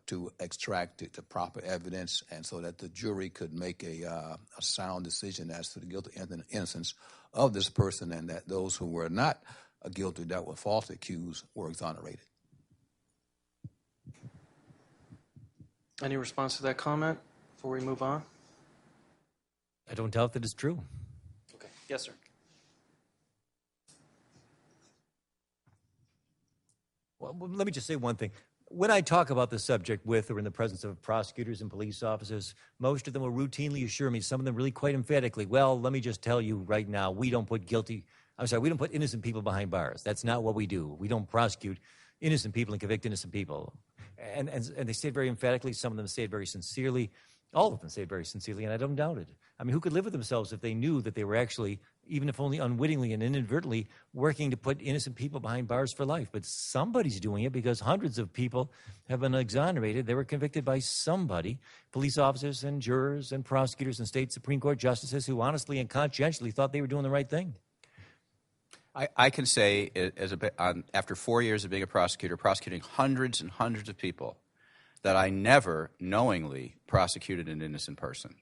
to extract the proper evidence, and so that the jury could make a sound decision as to the guilt and innocence of this person, and that those who were not guilty, that were falsely accused, were exonerated. Any response to that comment before we move on? I don't doubt that it's true. Okay. Yes, sir. Well, let me just say one thing. When I talk about the subject with or in the presence of prosecutors and police officers, most of them will routinely assure me, some of them really quite emphatically, well, let me just tell you right now, we don't put innocent people behind bars. That's not what we do. We don't prosecute innocent people and convict innocent people. And they say it very emphatically. Some of them say it very sincerely. All of them say it very sincerely, and I don't doubt it. I mean, who could live with themselves if they knew that they were actually, even if only unwittingly and inadvertently, working to put innocent people behind bars for life? But somebody's doing it because hundreds of people have been exonerated. They were convicted by somebody, police officers and jurors and prosecutors and state Supreme Court justices who honestly and conscientiously thought they were doing the right thing. I can say, after 4 years of being a prosecutor, prosecuting hundreds and hundreds of people, that I never knowingly prosecuted an innocent person.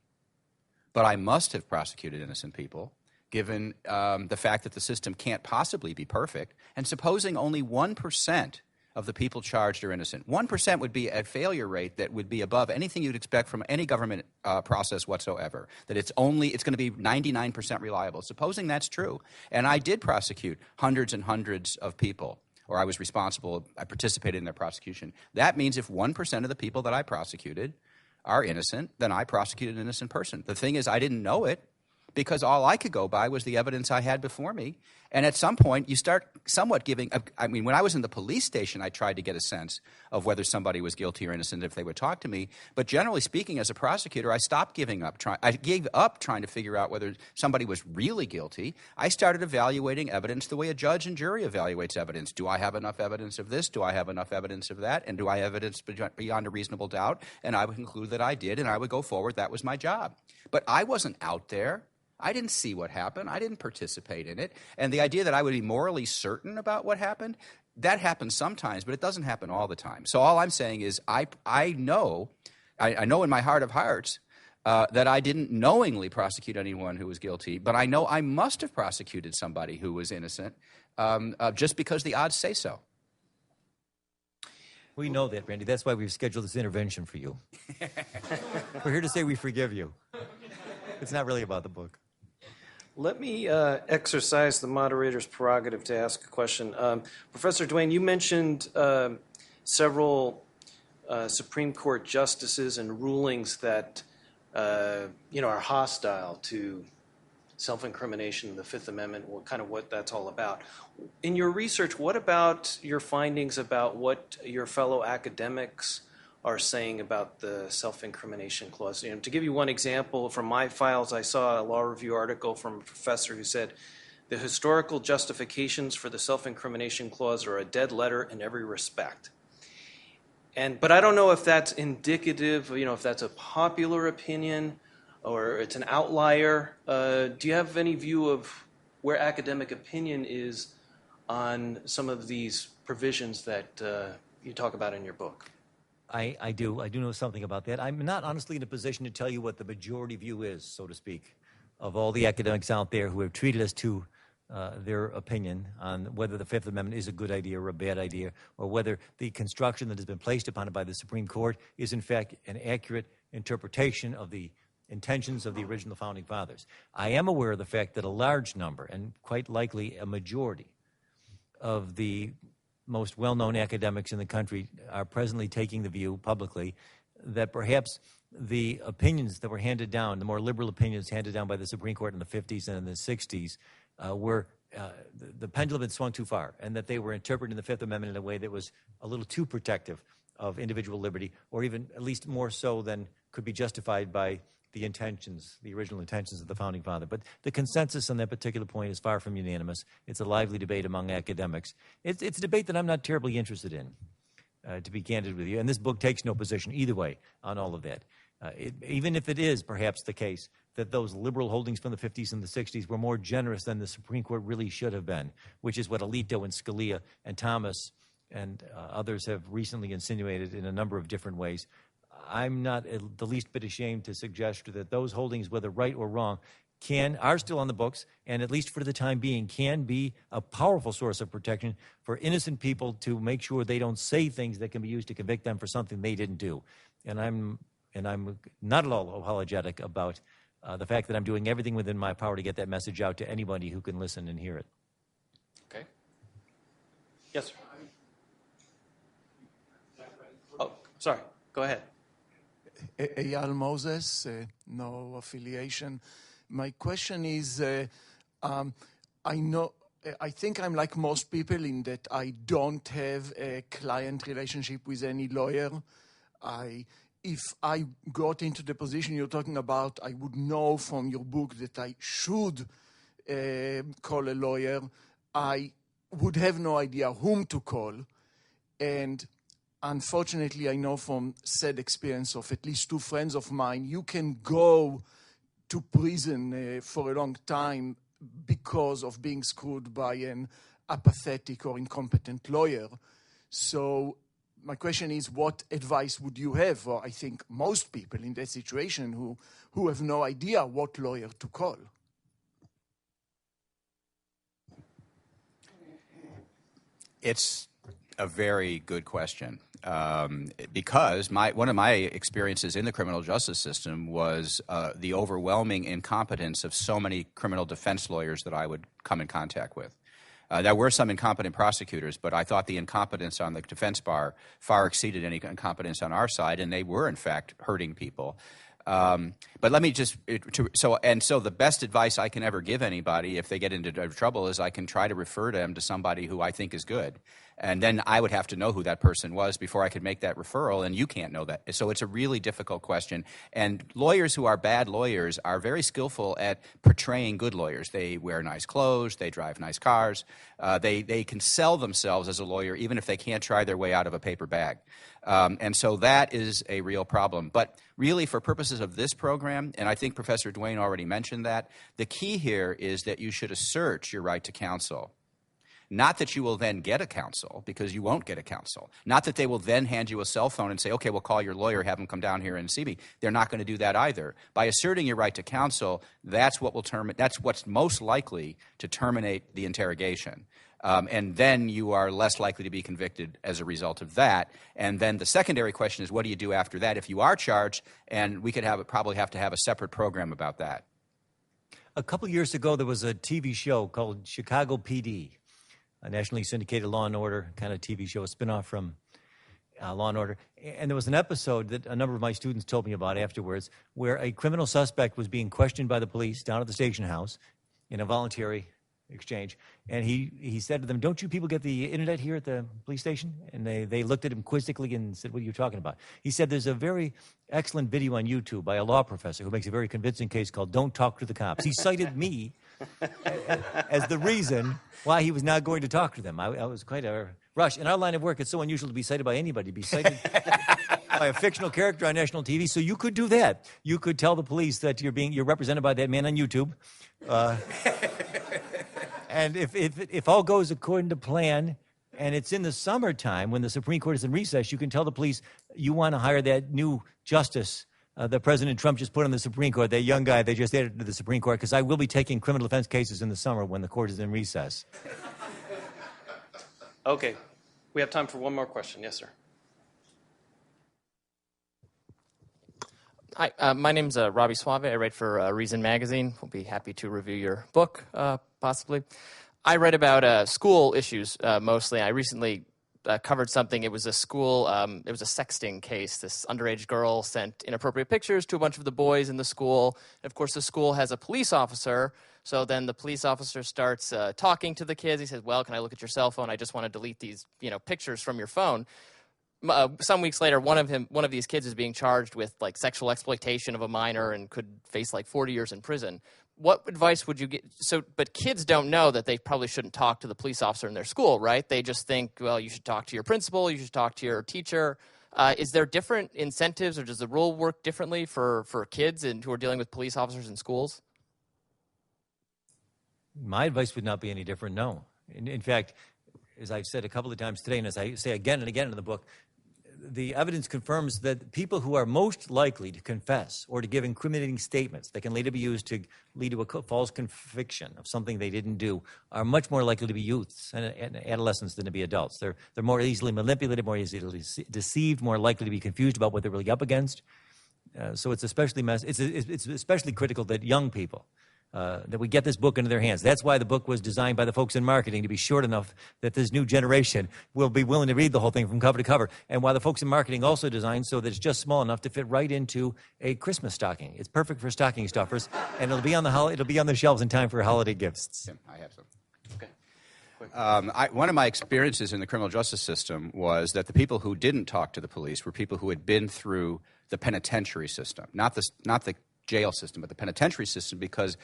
But I must have prosecuted innocent people, given the fact that the system can't possibly be perfect. And supposing only 1% of the people charged are innocent, 1% would be a failure rate that would be above anything you'd expect from any government process whatsoever, that it's going to be 99% reliable. Supposing that's true, and I did prosecute hundreds and hundreds of people, or I was responsible, I participated in their prosecution, that means if 1% of the people that I prosecuted are innocent, then I prosecuted an innocent person. The thing is, I didn't know it because all I could go by was the evidence I had before me. And at some point, you start somewhat giving – I mean, when I was in the police station, I tried to get a sense of whether somebody was guilty or innocent if they would talk to me. But generally speaking, as a prosecutor, I stopped giving up. I gave up trying to figure out whether somebody was really guilty. I started evaluating evidence the way a judge and jury evaluates evidence. Do I have enough evidence of this? Do I have enough evidence of that? And do I have evidence beyond a reasonable doubt? And I would conclude that I did, and I would go forward. That was my job. But I wasn't out there. I didn't see what happened. I didn't participate in it. And the idea that I would be morally certain about what happened, that happens sometimes, but it doesn't happen all the time. So all I'm saying is I know in my heart of hearts that I didn't knowingly prosecute anyone who was guilty, but I know I must have prosecuted somebody who was innocent just because the odds say so. We know that, Randy. That's why we've scheduled this intervention for you. We're here to say we forgive you. It's not really about the book. Let me exercise the moderator's prerogative to ask a question. Professor Duane, you mentioned several Supreme Court justices and rulings that are hostile to self-incrimination, the Fifth Amendment, what that's all about. In your research, what about your findings about what your fellow academics are saying about the self-incrimination clause? To give you one example, from my files, I saw a law review article from a professor who said, the historical justifications for the self-incrimination clause are a dead letter in every respect. But I don't know if that's indicative, if that's a popular opinion or it's an outlier. Do you have any view of where academic opinion is on some of these provisions that you talk about in your book? I do know something about that. I'm not honestly in a position to tell you what the majority view is, so to speak, of all the academics out there who have treated us to their opinion on whether the Fifth Amendment is a good idea or a bad idea, or whether the construction that has been placed upon it by the Supreme Court is in fact an accurate interpretation of the intentions of the original Founding Fathers. I am aware of the fact that a large number, and quite likely a majority, of the most well-known academics in the country are presently taking the view publicly that perhaps the opinions that were handed down, the more liberal opinions handed down by the Supreme Court in the 50s and in the 60s, the pendulum had swung too far, and that they were interpreting the Fifth Amendment in a way that was a little too protective of individual liberty, or even at least more so than could be justified by the intentions, the original intentions of the Founding Father. But the consensus on that particular point is far from unanimous. It's a lively debate among academics. It's a debate that I'm not terribly interested in, to be candid with you. And this book takes no position either way on all of that. Even if it is perhaps the case that those liberal holdings from the 50s and the 60s were more generous than the Supreme Court really should have been, which is what Alito and Scalia and Thomas and others have recently insinuated in a number of different ways, I'm not the least bit ashamed to suggest that those holdings, whether right or wrong, are still on the books, and at least for the time being, can be a powerful source of protection for innocent people to make sure they don't say things that can be used to convict them for something they didn't do. And I'm not at all apologetic about the fact that I'm doing everything within my power to get that message out to anybody who can listen and hear it. Okay. Yes, sir. Oh, sorry. Go ahead. Eyal Moses, no affiliation. My question is, I think I'm like most people in that I don't have a client relationship with any lawyer. I if I got into the position you're talking about, I would know from your book that I should call a lawyer. I would have no idea whom to call. And unfortunately, I know from sad experience of at least 2 friends of mine, you can go to prison for a long time because of being screwed by an apathetic or incompetent lawyer. So my question is, what advice would you have for, I think, most people in that situation who have no idea what lawyer to call? It's a very good question. Because one of my experiences in the criminal justice system was the overwhelming incompetence of so many criminal defense lawyers that I would come in contact with. There were some incompetent prosecutors, but I thought the incompetence on the defense bar far exceeded any incompetence on our side, and they were, in fact, hurting people. But let me just so the best advice I can ever give anybody if they get into trouble is I can try to refer them to somebody who I think is good, and then I would have to know who that person was before I could make that referral, and you can't know that. So it's a really difficult question. And lawyers who are bad lawyers are very skillful at portraying good lawyers. They wear nice clothes, they drive nice cars, they can sell themselves as a lawyer even if they can't try their way out of a paper bag. And so that is a real problem. But really, for purposes of this program, and I think Professor Duane already mentioned that, the key here is that you should assert your right to counsel. Not that you will then get a counsel, because you won't get a counsel. Not that they will then hand you a cell phone and say, okay, we'll call your lawyer, have him come down here and see me. They're not going to do that either. By asserting your right to counsel, that's what's most likely to terminate the interrogation. And then you are less likely to be convicted as a result of that. And then the secondary question is, what do you do after that if you are charged? And we could probably have to have a separate program about that. A couple years ago, there was a TV show called Chicago PD, a nationally syndicated Law and Order kind of TV show, a spinoff from Law and Order. And there was an episode that a number of my students told me about afterwards where a criminal suspect was being questioned by the police down at the station house in a voluntary exchange. And he said to them, don't you people get the internet here at the police station? And they looked at him quizzically and said, what are you talking about? He said, there's a very excellent video on YouTube by a law professor who makes a very convincing case called Don't Talk to the Cops. He cited me as the reason why he was not going to talk to them. I was quite a rush. In our line of work, it's so unusual to be cited by anybody, to be cited by a fictional character on national TV. So you could do that. You could tell the police that you're represented by that man on YouTube. And if all goes according to plan, and it's in the summertime when the Supreme Court is in recess, you can tell the police you want to hire that new justice that President Trump just put on the Supreme Court, that young guy they just added to the Supreme Court, because I will be taking criminal defense cases in the summer when the court is in recess. Okay. We have time for one more question. Yes, sir. Hi, my name's Robbie Suave. I write for Reason Magazine. We'll be happy to review your book, possibly. I write about school issues mostly. I recently covered something. It was a school, it was a sexting case. This underage girl sent inappropriate pictures to a bunch of the boys in the school. And of course, the school has a police officer. So then the police officer starts talking to the kids. He says, well, can I look at your cell phone? I just want to delete these pictures from your phone. Some weeks later, one of these kids is being charged with like sexual exploitation of a minor and could face like 40 years in prison. What advice would you get? But kids don't know that they probably shouldn't talk to the police officer in their school, right? They just think, well, you should talk to your principal, you should talk to your teacher. Is there different incentives, or does the rule work differently for kids who are dealing with police officers in schools? My advice would not be any different, no. In fact, as I've said a couple of times today, and as I say again and again in the book, the evidence confirms that people who are most likely to confess or to give incriminating statements that can later be used to lead to a false conviction of something they didn't do are much more likely to be youths and adolescents than to be adults. They're more easily manipulated, more easily deceived, more likely to be confused about what they're really up against. So it's especially it's especially critical that young people that we get this book into their hands. That's why the book was designed by the folks in marketing to be short enough that this new generation will be willing to read the whole thing from cover to cover. And why the folks in marketing also designed so that it's just small enough to fit right into a Christmas stocking. It's perfect for stocking stuffers, and it'll be on the shelves in time for holiday gifts. Yeah, I have some. Okay. One of my experiences in the criminal justice system was that the people who didn't talk to the police were people who had been through the penitentiary system, not the jail system, but the penitentiary system, because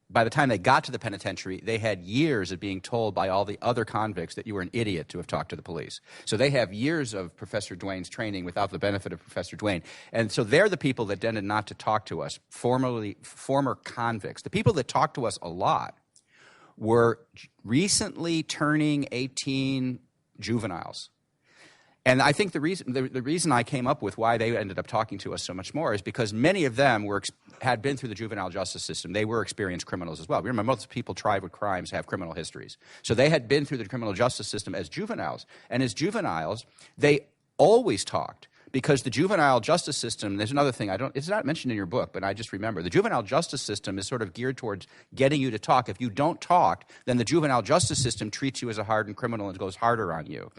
by the time they got to the penitentiary, they had years of being told by all the other convicts that you were an idiot to have talked to the police. So they have years of Professor Duane's training without the benefit of Professor Duane. And so they're the people that tended not to talk to us, former convicts. The people that talked to us a lot were recently turning 18 juveniles. And I think the reason I came up with why they ended up talking to us so much more is because many of them had been through the juvenile justice system. They were experienced criminals as well. Remember, most people tried with crimes have criminal histories. So they had been through the criminal justice system as juveniles. And as juveniles, they always talked. Because the juvenile justice system, there's another thing, it's not mentioned in your book, but I just remember. The juvenile justice system is sort of geared towards getting you to talk. If you don't talk, then the juvenile justice system treats you as a hardened criminal and goes harder on you.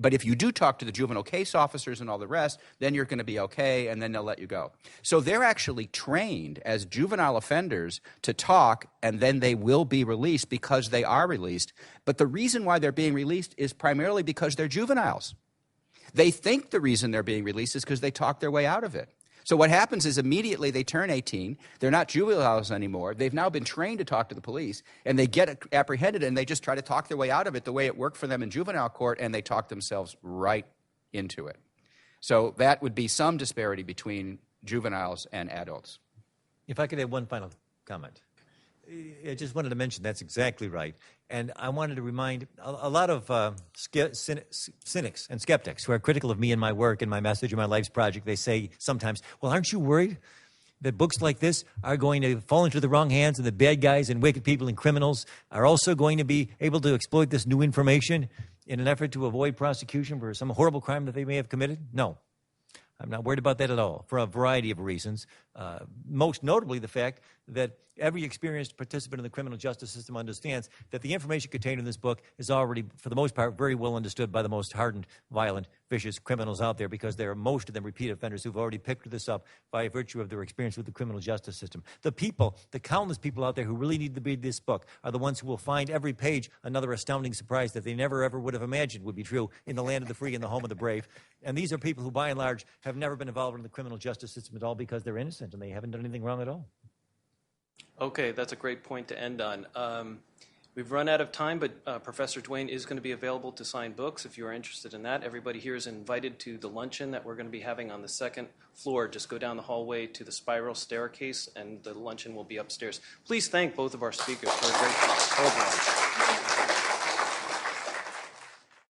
But if you do talk to the juvenile case officers and all the rest, then you're going to be okay, and then they'll let you go. So they're actually trained as juvenile offenders to talk, and then they will be released because they are released. But the reason why they're being released is primarily because they're juveniles. They think the reason they're being released is because they talk their way out of it. So what happens is immediately they turn 18, they're not juveniles anymore, they've now been trained to talk to the police, and they get apprehended and they just try to talk their way out of it the way it worked for them in juvenile court, and they talk themselves right into it. So that would be some disparity between juveniles and adults. If I could add one final comment. I just wanted to mention that's exactly right. And I wanted to remind a lot of cynics and skeptics who are critical of me and my work and my message and my life's project, they say sometimes, well, aren't you worried that books like this are going to fall into the wrong hands and the bad guys and wicked people and criminals are also going to be able to exploit this new information in an effort to avoid prosecution for some horrible crime that they may have committed? No. I'm not worried about that at all, for a variety of reasons. Most notably the fact that every experienced participant in the criminal justice system understands that the information contained in this book is already, for the most part, very well understood by the most hardened, violent, vicious criminals out there, because there are most of them repeat offenders who've already picked this up by virtue of their experience with the criminal justice system. The people, the countless people out there who really need to read this book are the ones who will find every page another astounding surprise that they never ever would have imagined would be true in the land of the free and the home of the brave. And these are people who, by and large, have never been involved in the criminal justice system at all because they're innocent and they haven't done anything wrong at all. Okay, that's a great point to end on. We've run out of time, but Professor Duane is going to be available to sign books if you are interested in that. Everybody here is invited to the luncheon that we're going to be having on the second floor. Just go down the hallway to the spiral staircase, and the luncheon will be upstairs. Please thank both of our speakers for a great program.